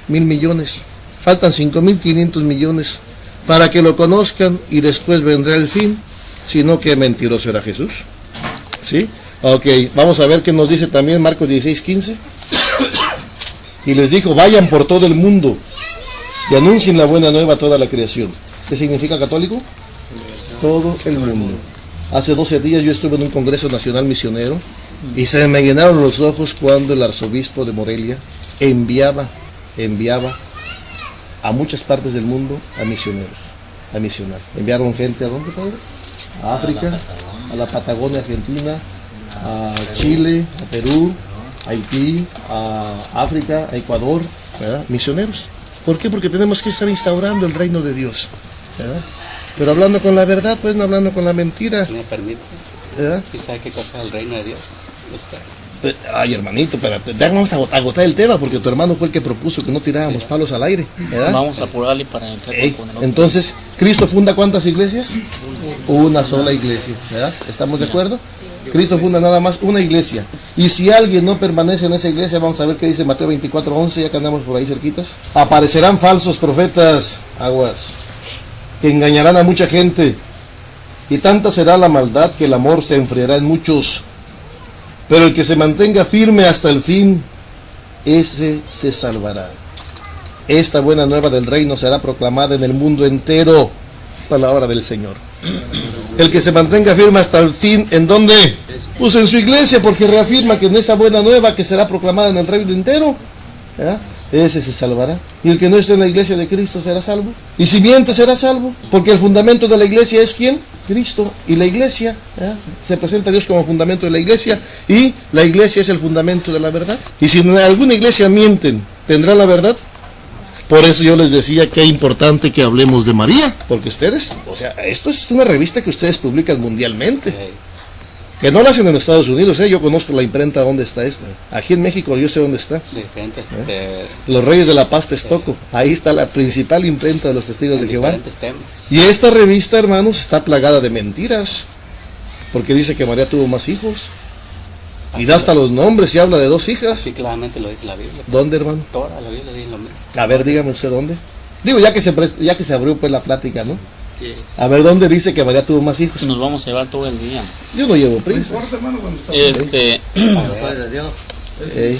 1.000 millones. Faltan 5.500 millones para que lo conozcan, y después vendrá el fin. Sino que mentiroso era Jesús. ¿Sí? Ok, vamos a ver qué nos dice también Marcos 16:15. Y les dijo: vayan por todo el mundo y anuncien la buena nueva a toda la creación. ¿Qué significa católico? Todo el mundo. Hace 12 días yo estuve en un congreso nacional misionero y se me llenaron los ojos cuando el arzobispo de Morelia enviaba a muchas partes del mundo a misioneros, a misionar. Enviaron gente ¿a dónde, padre? A África, a la Patagonia Argentina, a Chile, a Perú, a Haití, a África, a Ecuador, ¿verdad? Misioneros. ¿Por qué? Porque tenemos que estar instaurando el reino de Dios, ¿verdad? Pero hablando con la verdad, pues no hablando con la mentira. Si me permite, ¿sí sabe qué cosa es el reino de Dios? Ay, hermanito, espérate, vamos a agotar el tema porque tu hermano fue el que propuso que no tiráramos palos al aire, ¿verdad? Vamos a apurarle para entrar con el otro. Entonces, ¿Cristo funda cuántas iglesias? Una sola iglesia, ¿verdad? ¿Estamos de acuerdo? Cristo funda nada más una iglesia. Y si alguien no permanece en esa iglesia, vamos a ver qué dice Mateo 24:11, ya que andamos por ahí cerquitas. Aparecerán falsos profetas, aguas, que engañarán a mucha gente. Y tanta será la maldad que el amor se enfriará en muchos. Pero el que se mantenga firme hasta el fin, ese se salvará. Esta buena nueva del reino será proclamada en el mundo entero. Palabra del Señor. El que se mantenga firme hasta el fin, ¿en dónde? Pues en su iglesia, porque reafirma que en esa buena nueva que será proclamada en el reino entero, ¿verdad? Ese se salvará. Y el que no esté en la iglesia de Cristo será salvo. Y si miente será salvo, porque el fundamento de la iglesia es ¿quién? Cristo. Y la iglesia, ¿verdad? Se presenta a Dios como fundamento de la iglesia, y la iglesia es el fundamento de la verdad. Y si en alguna iglesia mienten, ¿tendrán la verdad? Por eso yo les decía que es importante que hablemos de María, porque ustedes, o sea, esto es una revista que ustedes publican mundialmente, que no la hacen en Estados Unidos, yo conozco la imprenta donde está esta, aquí en México yo sé dónde está, Los Reyes de la Paz Texcoco, ahí está la principal imprenta de los Testigos de Jehová, y esta revista, hermanos, está plagada de mentiras, porque dice que María tuvo más hijos, y da hasta los nombres y habla de 2 hijas. Sí, claramente lo dice la Biblia. ¿Dónde, hermano? Toda la Biblia dice lo mismo. A ver, dígame usted dónde. Digo, ya que se abrió pues la plática, ¿no? Sí. A ver, ¿dónde dice que María tuvo más hijos? Nos vamos a llevar todo el día. Yo no llevo prisa.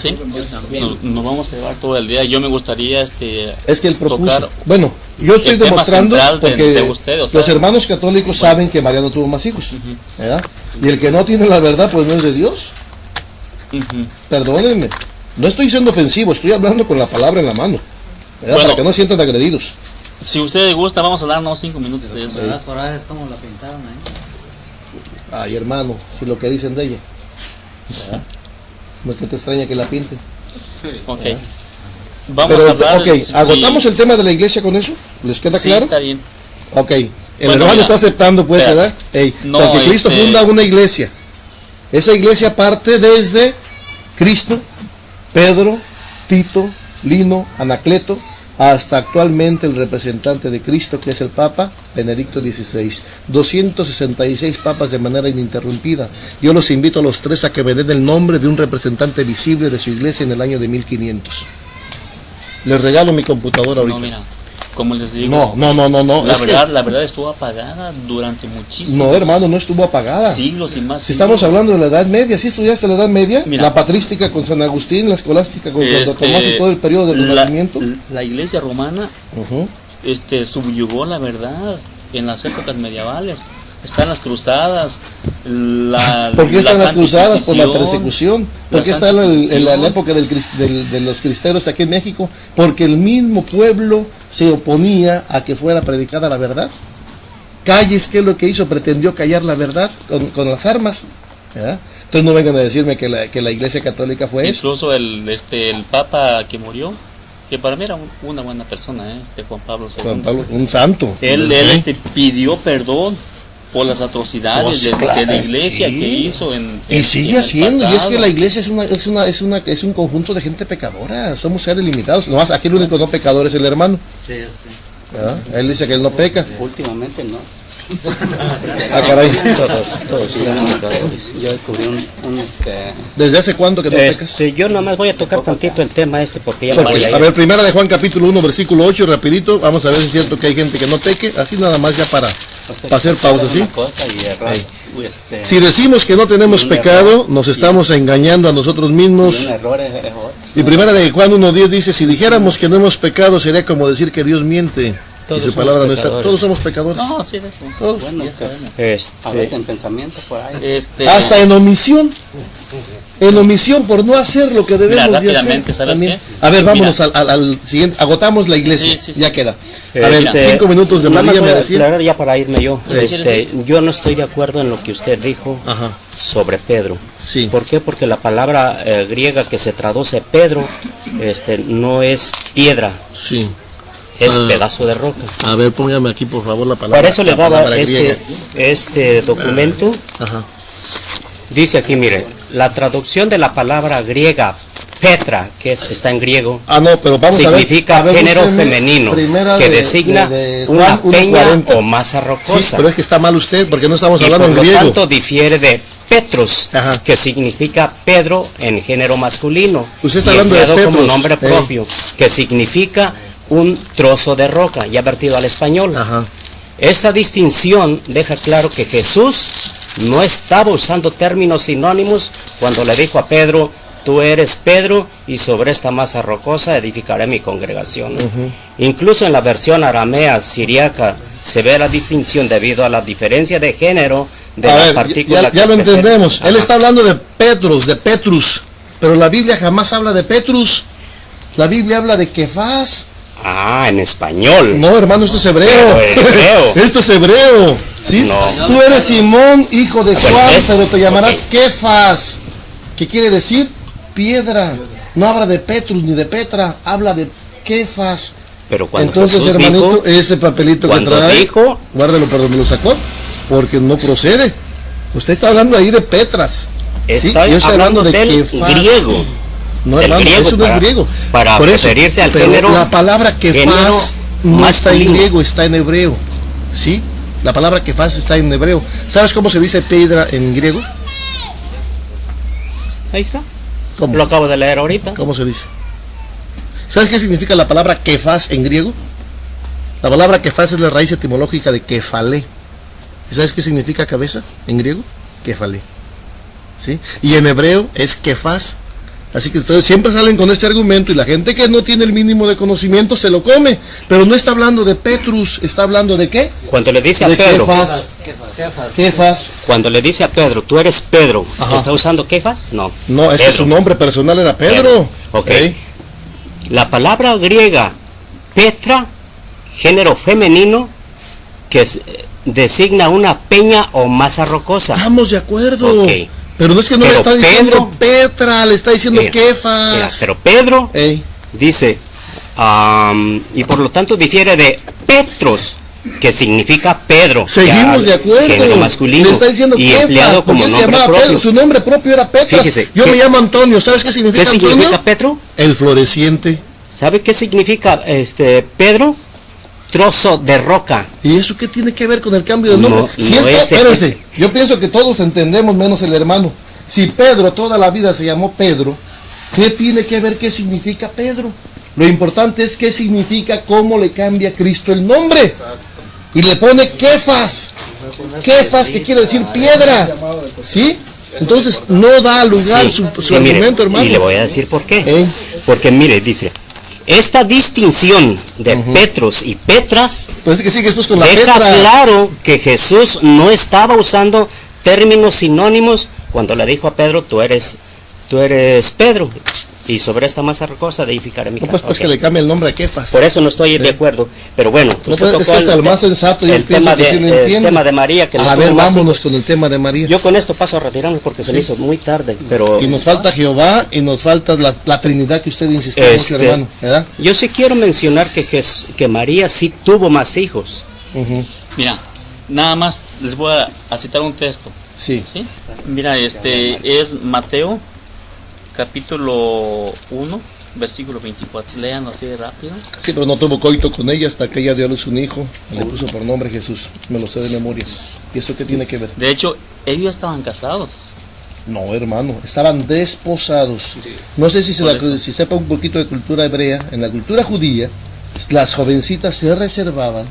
Sí, nos vamos a llevar todo el día. Yo me gustaría es que él propuso tocar. Bueno, yo estoy demostrando porque de usted, o sea, los hermanos católicos saben que María no tuvo más hijos, ¿verdad? Y el que no tiene la verdad pues no es de Dios. Perdónenme, no estoy siendo ofensivo, estoy hablando con la palabra en la mano, bueno, para que no sientan agredidos. Si usted le gusta, vamos a darnos 5 minutos de eso. Por ahí es como la pintaron ahí. Ay, hermano, si lo que dicen de ella, ¿verdad? No es que te extraña que la pinten. Ok. Vamos a hablar, ¿agotamos el tema de la iglesia con eso? ¿Les queda claro? Sí, está bien. Ok, el hermano está aceptando pues, ¿verdad? Porque Cristo funda una iglesia. Esa iglesia parte desde Cristo, Pedro, Tito, Lino, Anacleto, hasta actualmente el representante de Cristo, que es el Papa Benedicto XVI. 266 papas de manera ininterrumpida. Yo los invito a los 3 a que me den el nombre de un representante visible de su iglesia en el año de 1500. Les regalo mi computadora ahorita. No, mira, como les digo, no. La verdad estuvo apagada durante muchísimo. No, hermano, no estuvo apagada. Siglos y más. Si estamos hablando de la Edad Media, ¿sí estudiaste la Edad Media? Mira, la patrística con San Agustín, la escolástica con Santo Tomás y todo el periodo del Renacimiento. La iglesia romana subyugó la verdad en las épocas medievales. Están las cruzadas. ¿Por qué están las cruzadas? Por la persecución. ¿Por qué están en la época de los cristeros aquí en México? Porque el mismo pueblo se oponía a que fuera predicada la verdad. Calles, ¿qué es lo que hizo? Pretendió callar la verdad con las armas. ¿Verdad? Entonces no vengan a decirme que la Iglesia Católica fue eso. Incluso el Papa que murió, que para mí era una buena persona, Juan Pablo II. Juan Pablo, un santo. Él pidió perdón por las atrocidades de la iglesia que hizo y sigue haciendo, y es que la iglesia es un conjunto de gente pecadora, somos seres limitados, nomás aquí el único no pecador es el hermano. Sí. Él dice que él no peca. Últimamente no. Caray. Todos yo descubrí ¿Desde hace cuándo que no pecas? Yo nomás voy a tocar tantito el tema porque ya voy a ir. A ver, primera de Juan capítulo 1 versículo 8, rapidito, vamos a ver si es cierto que hay gente que no peque, así nada más ya para hacer pausa, ¿sí? Si decimos que no tenemos pecado, nos estamos engañando a nosotros mismos. Y primera de Juan 1:10 dice, si dijéramos que no hemos pecado, sería como decir que Dios miente. Todos y su palabra no está. Todos somos pecadores. No, sí, de eso. Todos. Bueno, a veces en pensamiento por ahí. Hasta en omisión. En omisión por no hacer lo que debemos de hacer. ¿Sabes qué? A ver, vámonos al siguiente. Agotamos la iglesia. Sí. Ya queda. A ver, 5 minutos de María me decía. Ya para irme yo. Yo no estoy de acuerdo en lo que usted dijo sobre Pedro. Sí. ¿Por qué? Porque la palabra griega que se traduce Pedro no es piedra. Sí. Es pedazo de roca. A ver, póngame aquí por favor la palabra. Por eso le daba griega. este documento. Dice aquí, mire, la traducción de la palabra griega Petra, que está en griego, pero vamos significa a ver, género femenino, que designa una peña o masa rocosa. Sí, pero es que está mal usted, porque no estamos hablando en griego. Por lo tanto, difiere de Petros, que significa Pedro en género masculino. Usted está hablando de Petros, como nombre propio, que significa un trozo de roca, ya vertido al español. Esta distinción deja claro que Jesús no estaba usando términos sinónimos cuando le dijo a Pedro, tú eres Pedro y sobre esta masa rocosa edificaré mi congregación. Incluso en la versión aramea siriaca se ve la distinción debido a la diferencia de género de la partícula. Ya lo entendemos. Él está hablando de Petros, de Petrus, pero la Biblia jamás habla de Petrus. La Biblia habla de Kefas. En español. No, hermano, esto es hebreo. Esto es hebreo. ¿Sí? No. Tú eres Simón, hijo de Juan, pero te llamarás Kefas. ¿Qué quiere decir? Piedra. No habla de Petrus ni de Petra, habla de Kefas. Pero cuando entonces, Jesús hermanito, dijo, ese papelito que trae, guárdelo, perdón, me lo sacó, porque no procede. Usted está hablando ahí de Petras. ¿Sí? Yo estoy hablando de Kefas. Griego. No, hermano, eso no es griego. Para referirse al género. La palabra Kefas no está en griego, está en hebreo. ¿Sí? La palabra Kefas está en hebreo. ¿Sabes cómo se dice piedra en griego? Ahí está. ¿Cómo? Lo acabo de leer ahorita. ¿Cómo se dice? ¿Sabes qué significa la palabra Kefas en griego? La palabra Kefas es la raíz etimológica de kefalé. ¿Y sabes qué significa cabeza en griego? Kefalé. ¿Sí? Y en hebreo es Kefas. Así que ustedes siempre salen con este argumento y la gente que no tiene el mínimo de conocimiento se lo come. Pero no está hablando de Petrus, está hablando de ¿qué? Cuando le dice a Pedro, Kefas. Cuando le dice a Pedro, tú eres Pedro, ¿está usando Kefas? No. No, es Pedro. Que su nombre personal era Pedro. Ok. La palabra griega Petra, género femenino, que designa una peña o masa rocosa. Estamos de acuerdo. Pero no es que no le está diciendo Petra, le está diciendo Kefas. Pero Pedro dice, y por lo tanto difiere de Petros, que significa Pedro. Seguimos de acuerdo. Género masculino. Le está diciendo y Kefas, empleado como nombre propio. Pedro. Su nombre propio era Petras. Fíjese, yo me llamo Antonio. ¿Sabes qué significa Antonio? ¿Qué significa Petro? El floreciente. ¿Sabe qué significa Pedro? Trozo de roca. ¿Y eso qué tiene que ver con el cambio de nombre? Espérense, yo pienso que todos entendemos menos el hermano. Si Pedro toda la vida se llamó Pedro, ¿qué tiene que ver qué significa Pedro? Lo importante es qué significa, cómo le cambia a Cristo el nombre. Y le pone Kefas. Kefas, que quiere decir piedra. ¿Sí? Entonces no da lugar su argumento, hermano. Y le voy a decir por qué. Porque mire, dice, esta distinción de Petros y Petras deja claro que Jesús no estaba usando términos sinónimos cuando le dijo a Pedro, tú eres Pedro, y sobre esta masa rocosa edificaré mi casa. Pues que le cambie el nombre a Kefas. Por eso no estoy de acuerdo, pero bueno, usted tocó el más sensato y el tema de María. Que a ver, vámonos con el tema de María. Yo con esto paso a retirarme porque se me hizo muy tarde, pero... Y nos falta Jehová y nos falta la Trinidad que usted insistió mucho, hermano, ¿verdad? Yo sí quiero mencionar que María sí tuvo más hijos. Mira, nada más les voy a citar un texto. Sí. Mira, es Mateo capítulo 1, versículo 24. Lean así de rápido. Sí, pero no tuvo coito con ella hasta que ella dio a luz un hijo. Le puso por nombre Jesús. Me lo sé de memoria. ¿Y eso qué tiene que ver? De hecho, ellos estaban casados. No, hermano, estaban desposados. No sé si sepa un poquito de cultura hebrea. En la cultura judía, las jovencitas se reservaban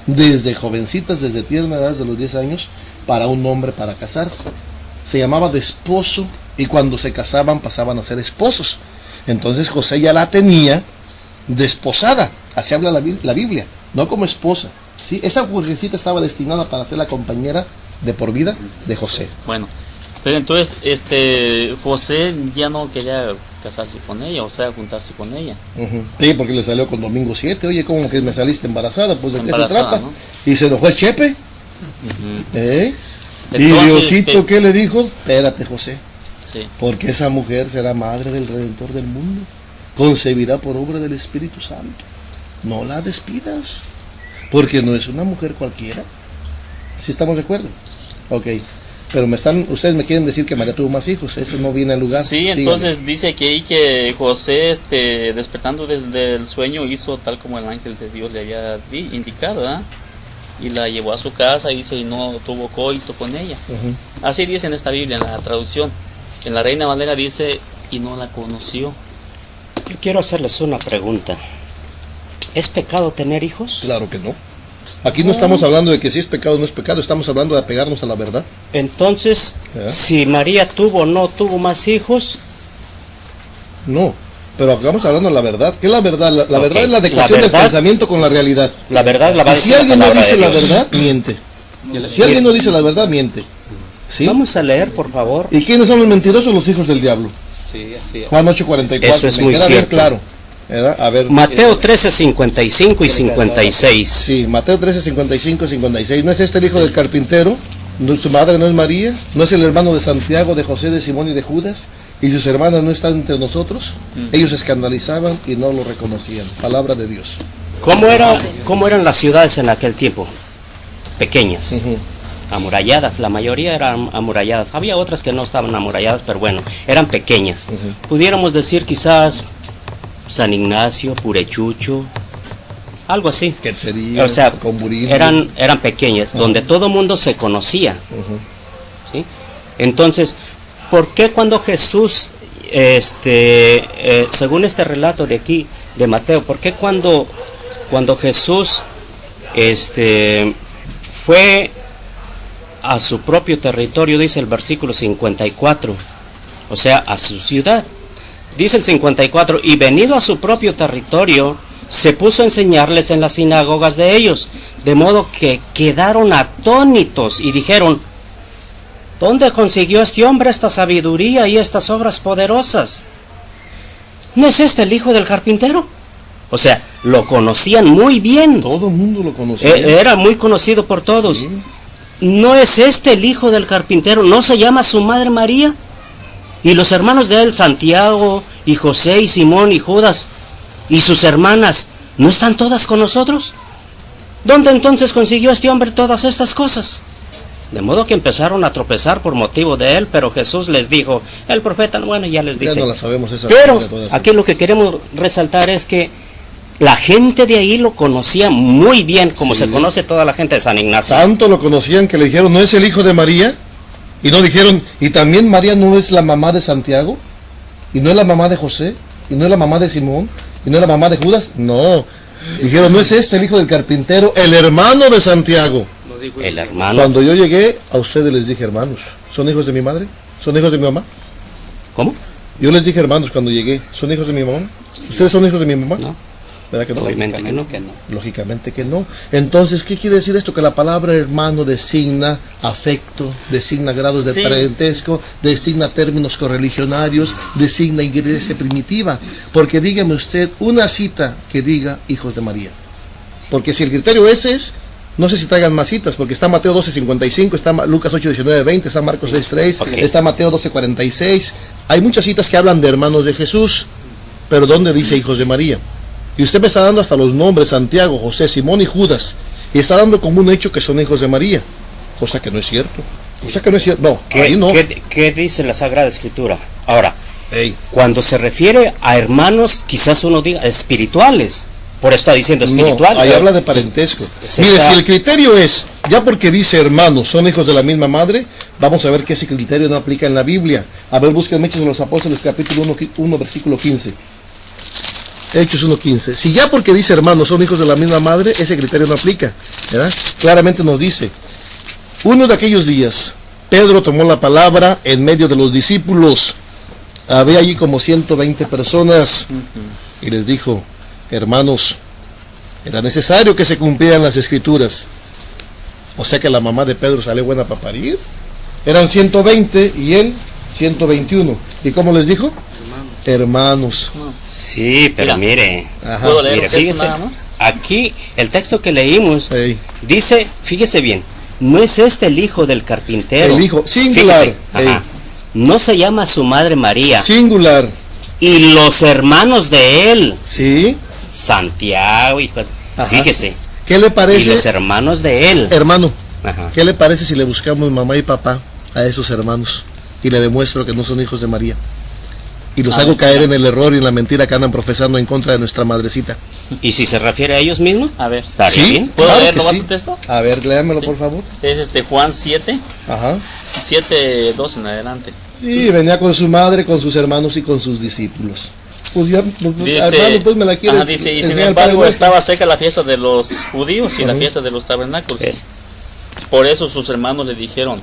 desde jovencitas, desde tierna edad de los 10 años, para un hombre para casarse. Se llamaba desposo, y cuando se casaban pasaban a ser esposos. Entonces José ya la tenía desposada, así habla la Biblia, no como esposa, ¿sí? Esa mujercita estaba destinada para ser la compañera de por vida de José. Bueno, pero entonces José ya no quería casarse con ella, o sea, juntarse con ella. Sí, porque le salió con domingo 7, oye, ¿cómo que me saliste embarazada? Pues ¿de qué se trata? ¿No? Y se enojó el chepe. Entonces, y Diosito, ¿qué le dijo? Espérate, José, sí, porque esa mujer será madre del Redentor del mundo, concebirá por obra del Espíritu Santo. No la despidas, porque no es una mujer cualquiera. ¿Sí estamos de acuerdo? Ok. Pero ustedes me quieren decir que María tuvo más hijos, eso no viene al lugar. Sí, entonces dice que José, despertando desde el sueño, hizo tal como el ángel de Dios le había indicado, ¿verdad? Y la llevó a su casa, y dice, y no tuvo coito con ella. Así dice en esta Biblia, en la traducción. En la Reina Valera dice, y no la conoció. Yo quiero hacerles una pregunta. ¿Es pecado tener hijos? Claro que no. Aquí no estamos hablando de que si es pecado o no es pecado, estamos hablando de apegarnos a la verdad. Entonces, si María tuvo o no tuvo más hijos... No, pero estamos hablando de la verdad. ¿Qué es la verdad? La verdad es la adecuación del pensamiento con la realidad. La verdad la va a decir. Si alguien no dice la verdad, miente. Si alguien no dice la verdad, miente. ¿Sí? Vamos a leer, por favor. ¿Y quiénes son los mentirosos? Los hijos del diablo. Sí, así es. Juan 8:44. Eso es muy queda cierto. Bien claro. A ver, Mateo 13:55 y 56. Sí, Mateo 13:55 y 56. ¿No es este el hijo del carpintero? ¿Su madre no es María? ¿No es el hermano de Santiago, de José, de Simón y de Judas? ¿Y sus hermanas no están entre nosotros? Ellos se escandalizaban y no lo reconocían. Palabra de Dios. ¿Cómo eran las ciudades en aquel tiempo? Pequeñas, amuralladas, la mayoría eran amuralladas. Había otras que no estaban amuralladas, pero bueno, eran pequeñas. Pudiéramos decir quizás San Ignacio, Purechucho, algo así. Quetzería, o sea, Comburín, eran pequeñas, donde todo mundo se conocía. ¿Sí? Entonces, ¿por qué cuando Jesús, según este relato de aquí, de Mateo, por qué cuando Jesús fue a su propio territorio, dice el versículo 54, o sea, a su ciudad? Dice el 54, y venido a su propio territorio, se puso a enseñarles en las sinagogas de ellos, de modo que quedaron atónitos y dijeron, ¿dónde consiguió este hombre esta sabiduría y estas obras poderosas? ¿No es este el hijo del carpintero? O sea, lo conocían muy bien. Todo el mundo lo conocía. Era muy conocido por todos. Sí. ¿No es este el hijo del carpintero? ¿No se llama su madre María? Y los hermanos de él, Santiago, y José, y Simón, y Judas, y sus hermanas, ¿no están todas con nosotros? ¿Dónde entonces consiguió este hombre todas estas cosas? De modo que empezaron a tropezar por motivo de él, pero Jesús les dijo, el profeta, bueno, ya les dice. Ya no la sabemos esa. Pero aquí lo que queremos resaltar es que la gente de ahí lo conocía muy bien, como se conoce toda la gente de San Ignacio. Tanto lo conocían que le dijeron, ¿no es el hijo de María? Y no dijeron, ¿y también María no es la mamá de Santiago? ¿Y no es la mamá de José? ¿Y no es la mamá de Simón? ¿Y no es la mamá de Judas? No. Dijeron, ¿no es este el hijo del carpintero, el hermano de Santiago? El hermano. Cuando yo llegué, a ustedes les dije, hermanos, ¿son hijos de mi madre? ¿Son hijos de mi mamá? ¿Cómo? Yo les dije, hermanos, cuando llegué, ¿son hijos de mi mamá? ¿Ustedes son hijos de mi mamá? No. ¿Verdad que no? Obviamente que no. Lógicamente que no. Entonces, ¿qué quiere decir esto? Que la palabra hermano designa afecto, designa grados de parentesco, designa términos correligionarios, designa iglesia primitiva. Porque dígame usted una cita que diga hijos de María. Porque si el criterio ese es, no sé si traigan más citas, porque está Mateo 12:55, está Lucas 8:19-20, está Marcos 6:3, está Mateo 12:46. Hay muchas citas que hablan de hermanos de Jesús, pero ¿dónde dice hijos de María? Y usted me está dando hasta los nombres, Santiago, José, Simón y Judas, y está dando como un hecho que son hijos de María, cosa que no es cierto. Cosa que no es cierto. No, ahí no. ¿Qué dice la Sagrada Escritura? Ahora, cuando se refiere a hermanos, quizás uno diga espirituales. Por eso está diciendo espiritual. No, ahí habla de parentesco. Mire, si el criterio es, ya porque dice hermanos, son hijos de la misma madre, vamos a ver que ese criterio no aplica en la Biblia. A ver, busquen Hechos de los Apóstoles, capítulo 1, versículo 15. Hechos 1:15. Si ya porque dice hermanos son hijos de la misma madre, ese criterio no aplica, ¿verdad? Claramente nos dice, uno de aquellos días, Pedro tomó la palabra en medio de los discípulos. Había allí como 120 personas y les dijo, hermanos, era necesario que se cumplieran las escrituras. O sea que la mamá de Pedro salió buena para parir. Eran 120 y él 121. ¿Y cómo les dijo? Hermanos. Sí, pero mire, ¿puedo leer mire, fíjese, nada más? aquí el texto que leímos dice, fíjese bien, no es este el hijo del carpintero. El hijo, singular. Fíjese, no se llama su madre María. Singular. Y los hermanos de él. Sí. Santiago, hijos. Fíjese. ¿Qué le parece? Y los hermanos de él. Hermano, ¿qué le parece si le buscamos mamá y papá a esos hermanos y le demuestro que no son hijos de María? Y los hago caer en el error y en la mentira que andan profesando en contra de nuestra madrecita. ¿Y si se refiere a ellos mismos? A ver. ¿Está bien? ¿Puedo leerlo más el texto? A ver, léamelo por favor. Es Juan 7. 7:2 en adelante. Sí, venía con su madre, con sus hermanos y con sus discípulos. Pues ya, dice, hermano, pues me la quieres. Dice, y sin embargo estaba cerca la fiesta de los judíos y la fiesta de los tabernáculos. Por eso sus hermanos le dijeron,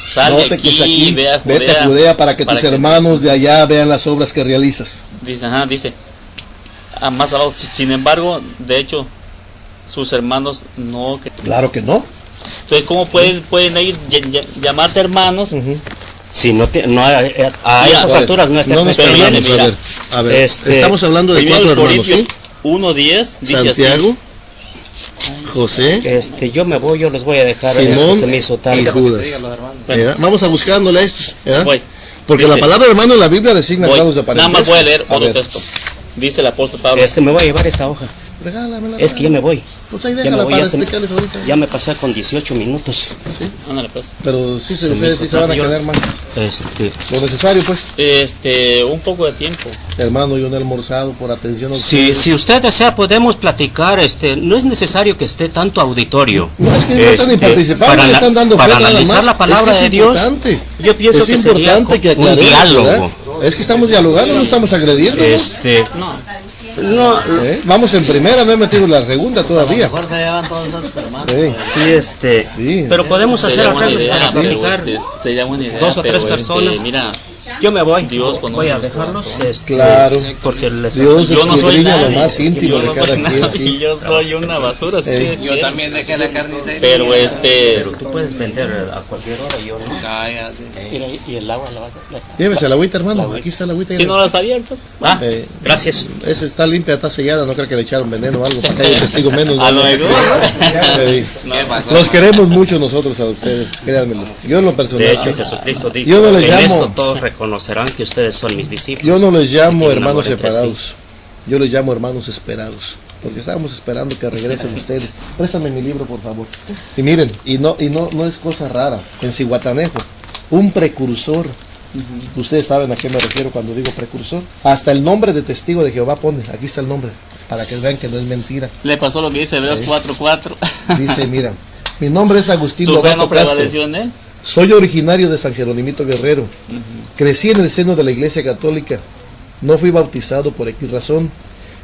sal de aquí, vete a Judea para que tus hermanos de allá vean las obras que realizas. Dice, más abajo, sin embargo, de hecho, sus hermanos no. Claro que no. Entonces, ¿cómo pueden ellos llamarse hermanos? Si no, a esas alturas no está a ver, estamos hablando de 4 hermanos, ¿sí? 1:10 dice Santiago, José, yo me voy, yo los voy a dejar. Simón se me hizo tarde. y Judas. Vamos a buscándole a estos, porque dice, la palabra hermano en la Biblia designa grados de parentesco. Nada más voy a leer otro texto. Dice el apóstol Pablo. Me voy a llevar esta hoja. Regálamela. Es que ya me voy. Pues ahí déjala para explicarles ahorita. Ya me pasé con 18 minutos. ¿Sí? Ándale pues. Pero sí ustedes sí se van a quedar más. Lo necesario pues. Un poco de tiempo. Hermano, yo no he almorzado por atención. Si usted desea podemos platicar, no es necesario que esté tanto auditorio. No, es que no están ni participando, están dando para analizar la palabra de Dios. Yo pienso que sería un diálogo. Es que estamos dialogando, no estamos agrediendo. No, vamos en primera, no he metido la segunda todavía. A lo mejor se llevan todos esos hermanos. Sí, pero podemos hacer arreglos para platicar. Sería buena idea, 2 o 3 personas. Mira, yo me voy. Dios voy a dejarlos. Claro, porque Dios escudriña lo más íntimo de cada quien. Sí. Yo soy una basura. Yo también dejé la carnicería. Pero pero tú puedes vender a cualquier hora, yo no. Y el agua la va a... Llévese la agüita, hermano. Aquí está la agüita. Si no la has abierto. Gracias. Esa está limpia, está sellada. No creo que le echaron veneno o algo para que haya un testigo menos. Los queremos mucho nosotros a ustedes, créanmelo. Yo en lo personal. De hecho, Jesucristo dijo, yo no les llamo, esto todos reconocerán que ustedes son mis discípulos. Yo no les llamo hermanos separados. Yo les llamo hermanos esperados. Porque estábamos esperando que regresen ustedes. Préstame mi libro, por favor. Y miren, y no es cosa rara. En Cihuatanejo, un precursor. Ustedes saben a qué me refiero cuando digo precursor. Hasta el nombre de testigo de Jehová pone. Aquí está el nombre, para que vean que no es mentira. Le pasó lo que dice Hebreos 4:4. Dice, mira, mi nombre es Agustín Lobato no prevaleció en él. Soy originario de San Jerónimito Guerrero. Crecí en el seno de la Iglesia Católica. No fui bautizado por X razón.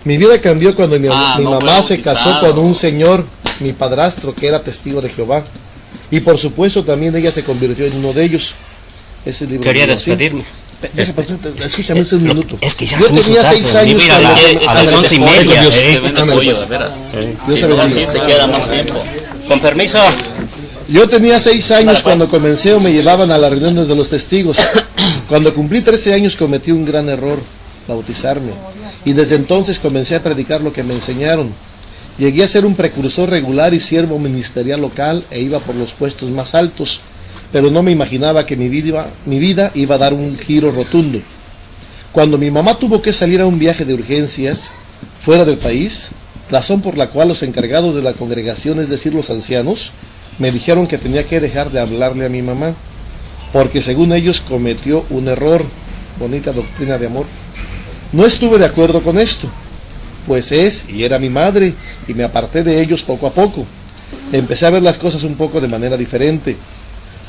Mi vida cambió cuando mi mamá se casó con un señor, mi padrastro, que era testigo de Jehová. Y por supuesto también ella se convirtió en uno de ellos. Ese libro. Quería despedirme. Escúchame un minuto. Es que ya yo tenía 6 años a las 11:30. Así se queda más tiempo. Con permiso. Yo tenía 6 años cuando comencé o me llevaban a las reuniones de los testigos. Cuando cumplí 13 años cometí un gran error, bautizarme. Y desde entonces comencé a predicar lo que me enseñaron. Llegué a ser un precursor regular y siervo ministerial local e iba por los puestos más altos. Pero no me imaginaba que mi vida iba a dar un giro rotundo. Cuando mi mamá tuvo que salir a un viaje de urgencias fuera del país, razón por la cual los encargados de la congregación, es decir, los ancianos, me dijeron que tenía que dejar de hablarle a mi mamá, porque según ellos cometió un error. Bonita doctrina de amor. No estuve de acuerdo con esto, pues es y era mi madre, y me aparté de ellos poco a poco. Empecé a ver las cosas un poco de manera diferente.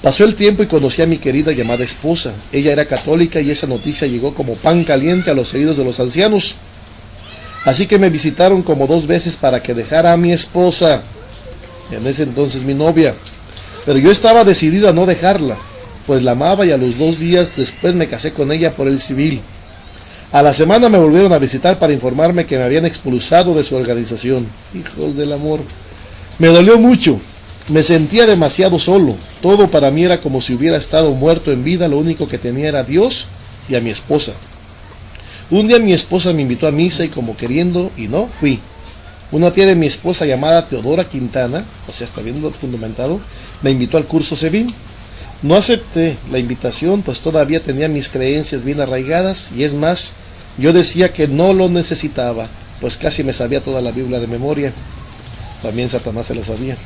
Pasó el tiempo y conocí a mi querida llamada esposa. Ella era católica y esa noticia llegó como pan caliente a los oídos de los ancianos. Así que me visitaron como 2 veces para que dejara a mi esposa, en ese entonces mi novia. Pero yo estaba decidido a no dejarla, pues la amaba, y a los 2 días después me casé con ella por el civil. A la semana me volvieron a visitar para informarme que me habían expulsado de su organización. Hijos del amor. Me dolió mucho. Me sentía demasiado solo. Todo para mí era como si hubiera estado muerto en vida. Lo único que tenía era a Dios y a mi esposa. Un día mi esposa me invitó a misa y, como queriendo y no, fui. Una tía de mi esposa, llamada Teodora Quintana, o sea, está bien fundamentado, me invitó al curso SEBIN. No acepté la invitación, pues todavía tenía mis creencias bien arraigadas, y es más, yo decía que no lo necesitaba, pues casi me sabía toda la Biblia de memoria. También Satanás se la sabía.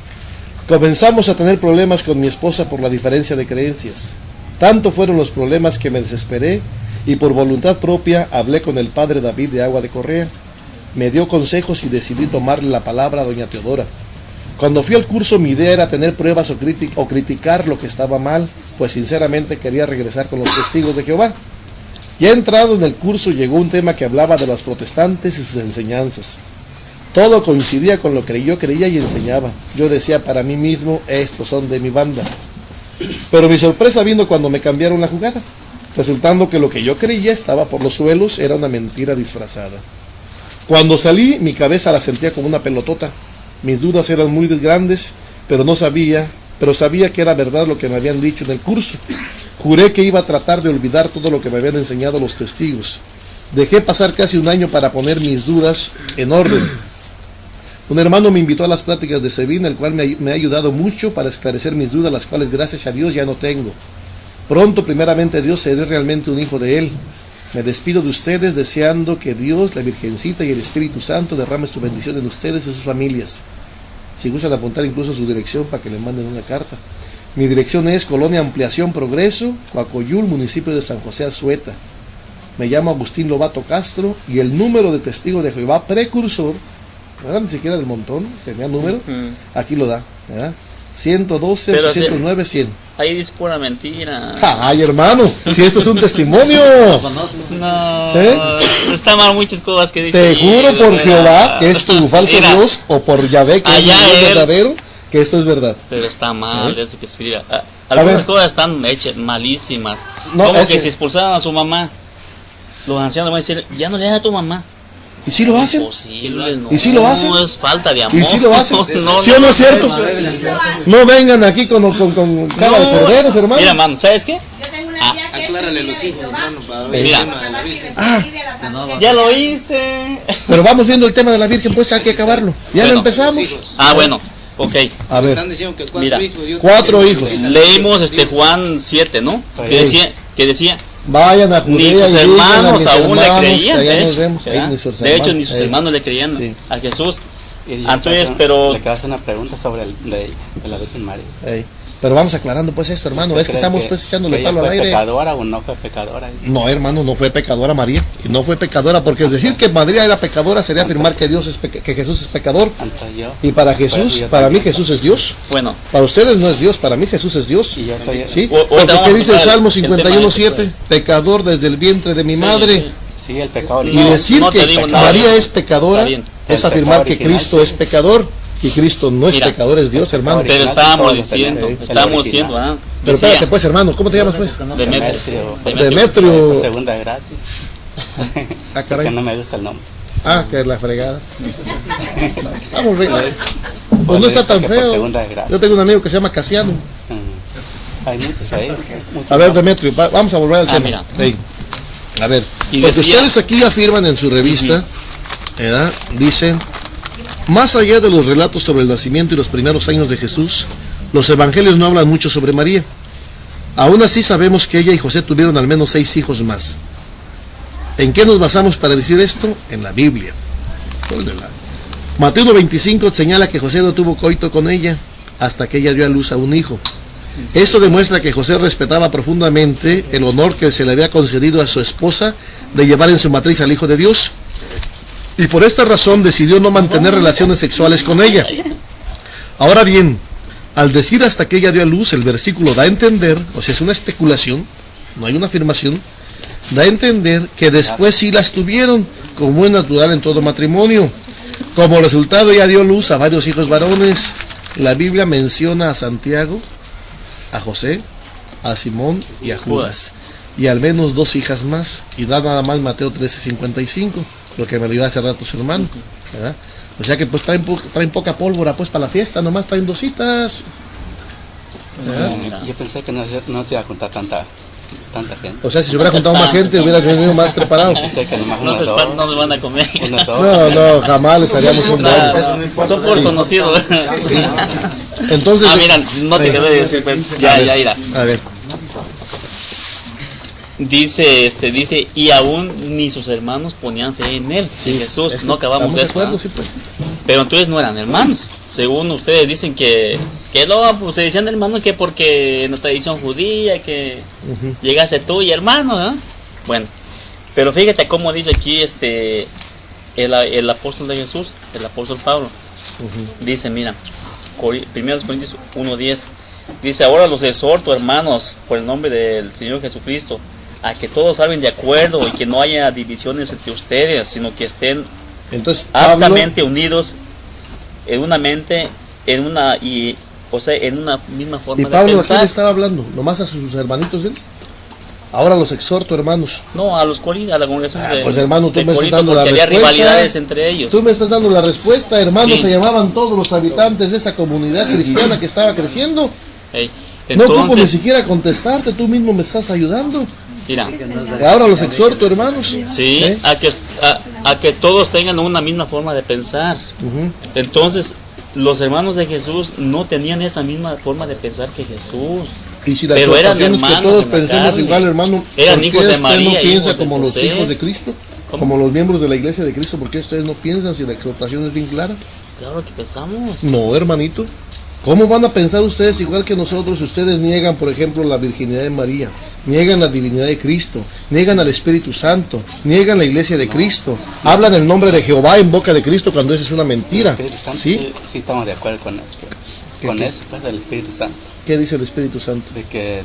Comenzamos a tener problemas con mi esposa por la diferencia de creencias. Tanto fueron los problemas que me desesperé, y por voluntad propia hablé con el padre David de Agua de Correa. Me dio consejos y decidí tomarle la palabra a doña Teodora. Cuando fui al curso, mi idea era tener pruebas o criticar lo que estaba mal, pues sinceramente quería regresar con los testigos de Jehová. Ya entrado en el curso, llegó un tema que hablaba de los protestantes y sus enseñanzas. Todo coincidía con lo que yo creía y enseñaba. Yo decía para mí mismo, estos son de mi banda. Pero mi sorpresa vino cuando me cambiaron la jugada, resultando que lo que yo creía estaba por los suelos era una mentira disfrazada. Cuando salí, mi cabeza la sentía como una pelotota. Mis dudas eran muy grandes, pero sabía que era verdad lo que me habían dicho en el curso. Juré que iba a tratar de olvidar todo lo que me habían enseñado los testigos. Dejé pasar casi un año para poner mis dudas en orden. Un hermano me invitó a las pláticas de SEBIN, el cual me ha ayudado mucho para esclarecer mis dudas, las cuales gracias a Dios ya no tengo. Pronto, primeramente Dios, seré realmente un hijo de Él. Me despido de ustedes deseando que Dios, la Virgencita y el Espíritu Santo derrame su bendición en ustedes y sus familias. Si gustan apuntar incluso su dirección para que le manden una carta. Mi dirección es Colonia Ampliación Progreso, Coacoyul, municipio de San José Azueta. Me llamo Agustín Lobato Castro, y el número de testigo de Jehová precursor, no era ni siquiera del montón, tenía número, aquí lo da, ¿verdad? 112, 109, 100. Ahí dice pura mentira. Ay, hermano, si esto es un testimonio. No, está mal muchas cosas que dice. Te juro por Jehová que es tu falso Dios, o por Yahvé que es tu Dios verdadero, que esto es verdad. Pero está mal eso que escriba. Algunas cosas están hechas malísimas. No, como que si expulsaran a su mamá, los ancianos van a decir, ya no le das a tu mamá. ¿Y si lo hacen? No, ¿Y si lo hacen? No es falta de amor. ¿Y si lo hacen? ¿Sí o no es cierto? No vengan aquí con cara de corderos, hermano. Mira, hermano, ¿sabes qué? Yo tengo una tía que aclárale los hijos, hermano, para ver mira. el tema de la Virgen. Ya lo oíste. Pero vamos viendo el tema de la Virgen, pues hay que acabarlo. Ya lo empezamos. Bueno, ok. A ver. Mira, 4 hijos. Leímos Juan 7, ¿no? Que decía vayan a Judea, ni sus hermanos aún le creían. De hecho, ni sus hermanos le creían a Jesús. Entonces, pero le quedas una pregunta sobre la Virgen María. Pero vamos aclarando pues esto, hermano. Es que estamos pues echándole palo al aire. ¿Fue pecadora o no fue pecadora? No, hermano, no fue pecadora María. Y no fue pecadora, porque decir que María era pecadora sería afirmar que que Jesús es pecador. Y para Jesús, para mí Jesús es Dios. Bueno. Para ustedes no es Dios, para mí Jesús es Dios. ¿Sí? Porque ¿qué dice el Salmo 51:7? Pecador desde el vientre de mi madre. Sí, el pecado. Y decir que María es pecadora es afirmar que Cristo es pecador. Y Cristo no es pecador, es Dios, hermano. Pero estábamos diciendo, ¿ah? Pero espérate pues, hermano, ¿cómo te llamas pues? Demetrio. Segunda gracia. Ah, caray. Que no me gusta el nombre. Que es la fregada. Vamos, pues no está tan feo. Yo tengo un amigo que se llama Casiano. Hay muchos ahí. A ver, Demetrio, vamos a volver al tema. A ver, porque ustedes aquí afirman en su revista, ¿verdad? Dicen, más allá de los relatos sobre el nacimiento y los primeros años de Jesús, los evangelios no hablan mucho sobre María. Aún así sabemos que ella y José tuvieron al menos 6 hijos más. ¿En qué nos basamos para decir esto? En la Biblia. Mateo 1:25 señala que José no tuvo coito con ella hasta que ella dio a luz a un hijo. Esto demuestra que José respetaba profundamente el honor que se le había concedido a su esposa de llevar en su matriz al Hijo de Dios. Y por esta razón decidió no mantener relaciones sexuales con ella. Ahora bien, al decir hasta que ella dio a luz, el versículo da a entender, o sea, es una especulación, no hay una afirmación, da a entender que después sí las tuvieron, como es natural en todo matrimonio. Como resultado ella dio luz a varios hijos varones. La Biblia menciona a Santiago, a José, a Simón y a Judas. Y al menos 2 hijas más. Y da nada más Mateo 13:55, lo que me lo iba a hace rato su hermano, ¿verdad? O sea que pues traen poca pólvora pues para la fiesta, nomás traen 2 citas. Yo pensé que no se iba a juntar tanta gente. O sea, si se hubiera juntado más gente, hubiera venido más preparado. Pensé que nomás no se van a comer. No, jamás les haríamos un daño. Son por conocidos. Sí. Entonces. Mira, no te quedé decir, ya irá. A ver. Dice, y aún ni sus hermanos ponían fe en él, en Jesús. No acabamos eso. Acuerdo, sí, pues. Pero entonces no eran hermanos. Según ustedes dicen que no, pues se decían hermanos que porque en la tradición judía, que llegase tú y hermano, ¿no? Bueno, pero fíjate cómo dice aquí el apóstol de Jesús, el apóstol Pablo. Dice, mira, 1 Corintios 1:10, dice, ahora los exhorto, hermanos, por el nombre del Señor Jesucristo, a que todos hablen de acuerdo y que no haya divisiones entre ustedes, sino que estén altamente unidos en una mente, en una misma forma de pensar. ¿Y Pablo a quién estaba hablando? ¿Nomás a sus hermanitos de él? Ahora los exhorto, hermanos. No, a los Corintios, a la congregación pues hermano, tú me estás dando la respuesta. Había rivalidades entre ellos. Tú me estás dando la respuesta, hermanos, se llamaban todos los habitantes de esa comunidad cristiana que estaba creciendo. Entonces, no ocupo ni siquiera contestarte, tú mismo me estás ayudando. Mira, ahora los exhorto, hermanos. Sí, a que todos tengan una misma forma de pensar. Entonces, los hermanos de Jesús no tenían esa misma forma de pensar que Jesús. Y si la pero eran hermanos, que todos pensemos igual, hermano, eran hijos de María, no piensa hijos como de los hijos de Cristo? ¿Cómo? Como los miembros de la iglesia de Cristo, ¿por qué ustedes no piensan si la exhortación es bien clara? Claro que pensamos. No, hermanito. ¿Cómo van a pensar ustedes igual que nosotros si ustedes niegan, por ejemplo, la virginidad de María, niegan la divinidad de Cristo, niegan al Espíritu Santo, niegan la iglesia de Cristo, hablan el nombre de Jehová en boca de Cristo cuando eso es una mentira? Sí, estamos de acuerdo con eso, pues, del Espíritu Santo. ¿Qué dice el Espíritu Santo? De que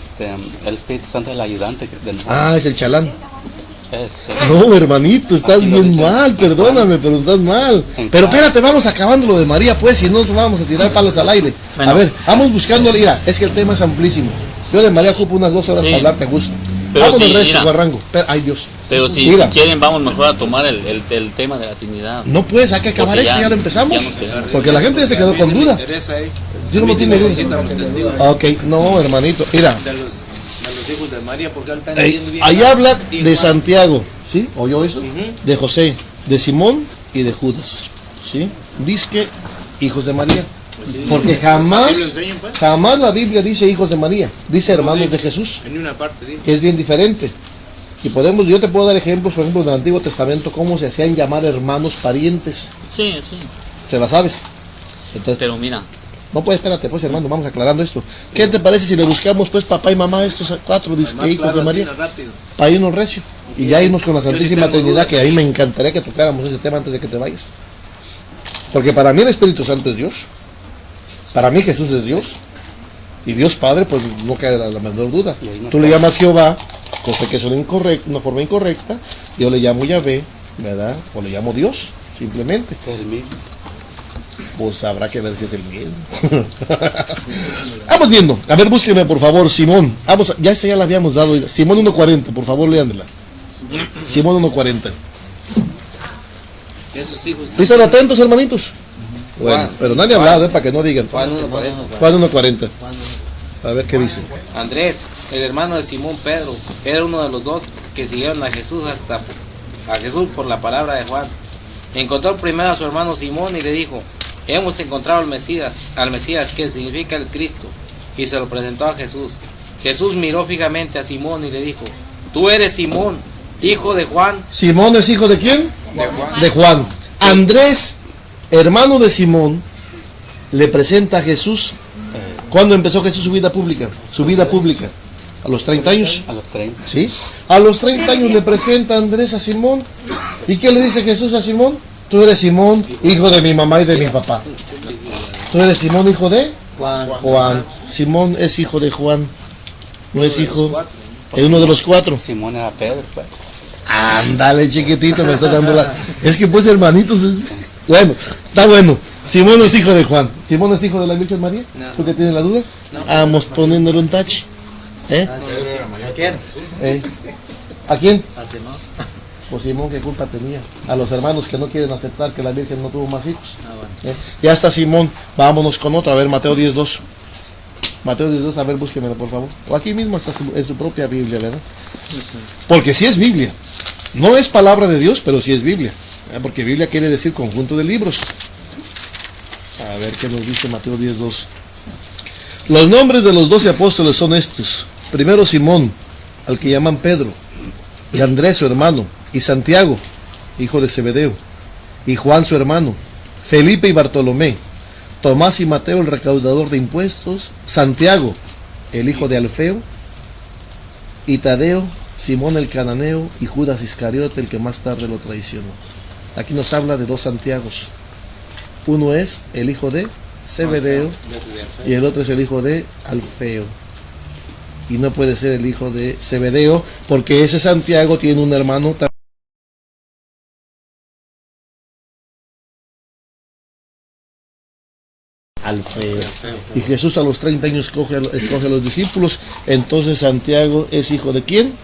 el Espíritu Santo es el ayudante del mundo. Es el chalán. No, hermanito, estás bien mal, perdóname, pero estás mal. Pero espérate, vamos acabando lo de María, pues, si no vamos a tirar palos al aire. Bueno. A ver, vamos buscando, mira, es que el tema es amplísimo. Yo de María ocupo unas 2 horas para hablarte a gusto. Vamos al resto, Guarrango. Ay, Dios. Pero si quieren, vamos mejor a tomar el tema de la Trinidad. No puedes, hay que acabar esto, ya lo empezamos. Porque la gente ya se quedó con duda. Yo no tiene duda. Ok, no, hermanito, mira. Hijos de María, porque ahí habla de Santiago, ¿sí? ¿Oyó eso? De José, de Simón y de Judas, ¿sí? Dice que hijos de María, porque jamás la Biblia dice hijos de María, dice hermanos de Jesús, que es bien diferente. Y yo te puedo dar ejemplos, por ejemplo, del Antiguo Testamento, cómo se hacían llamar hermanos parientes. Sí. ¿Te la sabes? Entonces, pero mira. No, pues espérate, pues hermano, vamos aclarando esto. ¿Qué te parece si le buscamos pues papá y mamá a estos 4 hijos de María? Para irnos recio. Y ya irnos con la Santísima Trinidad, que a mí me encantaría que tocáramos ese tema antes de que te vayas. Porque para mí el Espíritu Santo es Dios. Para mí Jesús es Dios. Y Dios Padre, pues no cae la menor duda. Tú le llamas Jehová, cosa que es una forma incorrecta. Yo le llamo Yahvé, ¿verdad? O le llamo Dios, simplemente. Es el mismo. Pues habrá que ver si es el mismo. Vamos viendo. A ver, búsqueme por favor, Simón. Ya la habíamos dado. Simón 1:40, por favor, léanla. Simón 1:40. ¿Están atentos, hermanitos? Bueno, pero nadie ha hablado, para que no digan. Juan 1:40. A ver qué dice. Andrés, el hermano de Simón Pedro, era uno de los 2 que siguieron a Jesús por la palabra de Juan. Encontró primero a su hermano Simón y le dijo: hemos encontrado al Mesías, que significa el Cristo, y se lo presentó a Jesús. Jesús miró fijamente a Simón y le dijo: tú eres Simón, hijo de Juan. ¿Simón es hijo de quién? De Juan. De Juan. Andrés, hermano de Simón, le presenta a Jesús. ¿Cuándo empezó Jesús su vida pública? ¿A los 30 años? A los 30. ¿Sí? A los 30 años le presenta a Andrés a Simón. ¿Y qué le dice Jesús a Simón? Tú eres Simón, hijo de mi mamá y de mi papá. Tú eres Simón, hijo de Juan. Simón es hijo de Juan. No es hijo. Es uno de los 4. Simón era Pedro, pues. Ándale, chiquitito, me está dando la... Es que pues hermanitos, bueno, está bueno. Simón es hijo de Juan. ¿Simón es hijo de la Virgen María? No. ¿Tú que tienes la duda? No. Vamos poniéndole un tache. ¿A quién? ¿A quién? A Simón. Pues Simón, ¿qué culpa tenía? A los hermanos que no quieren aceptar que la Virgen no tuvo más hijos. Bueno. Ya está Simón, vámonos con otro. A ver, Mateo 10:2. Mateo 10:2, a ver, búsquemelo por favor. O aquí mismo está en su propia Biblia, ¿verdad? Porque sí es Biblia. No es palabra de Dios, pero sí es Biblia. Porque Biblia quiere decir conjunto de libros. A ver qué nos dice Mateo 10:2. Los nombres de los 12 apóstoles son estos. Primero Simón, al que llaman Pedro, y Andrés su hermano, y Santiago, hijo de Zebedeo, y Juan su hermano, Felipe y Bartolomé, Tomás y Mateo el recaudador de impuestos, Santiago, el hijo de Alfeo, y Tadeo, Simón el cananeo, y Judas Iscariote, el que más tarde lo traicionó. Aquí nos habla de dos Santiagos. Uno es el hijo de Zebedeo y el otro es el hijo de Alfeo. Y no puede ser el hijo de Zebedeo porque ese Santiago tiene un hermano también. Alfeo. Y Jesús a los 30 años escoge a los discípulos. Entonces Santiago es hijo de ¿quién?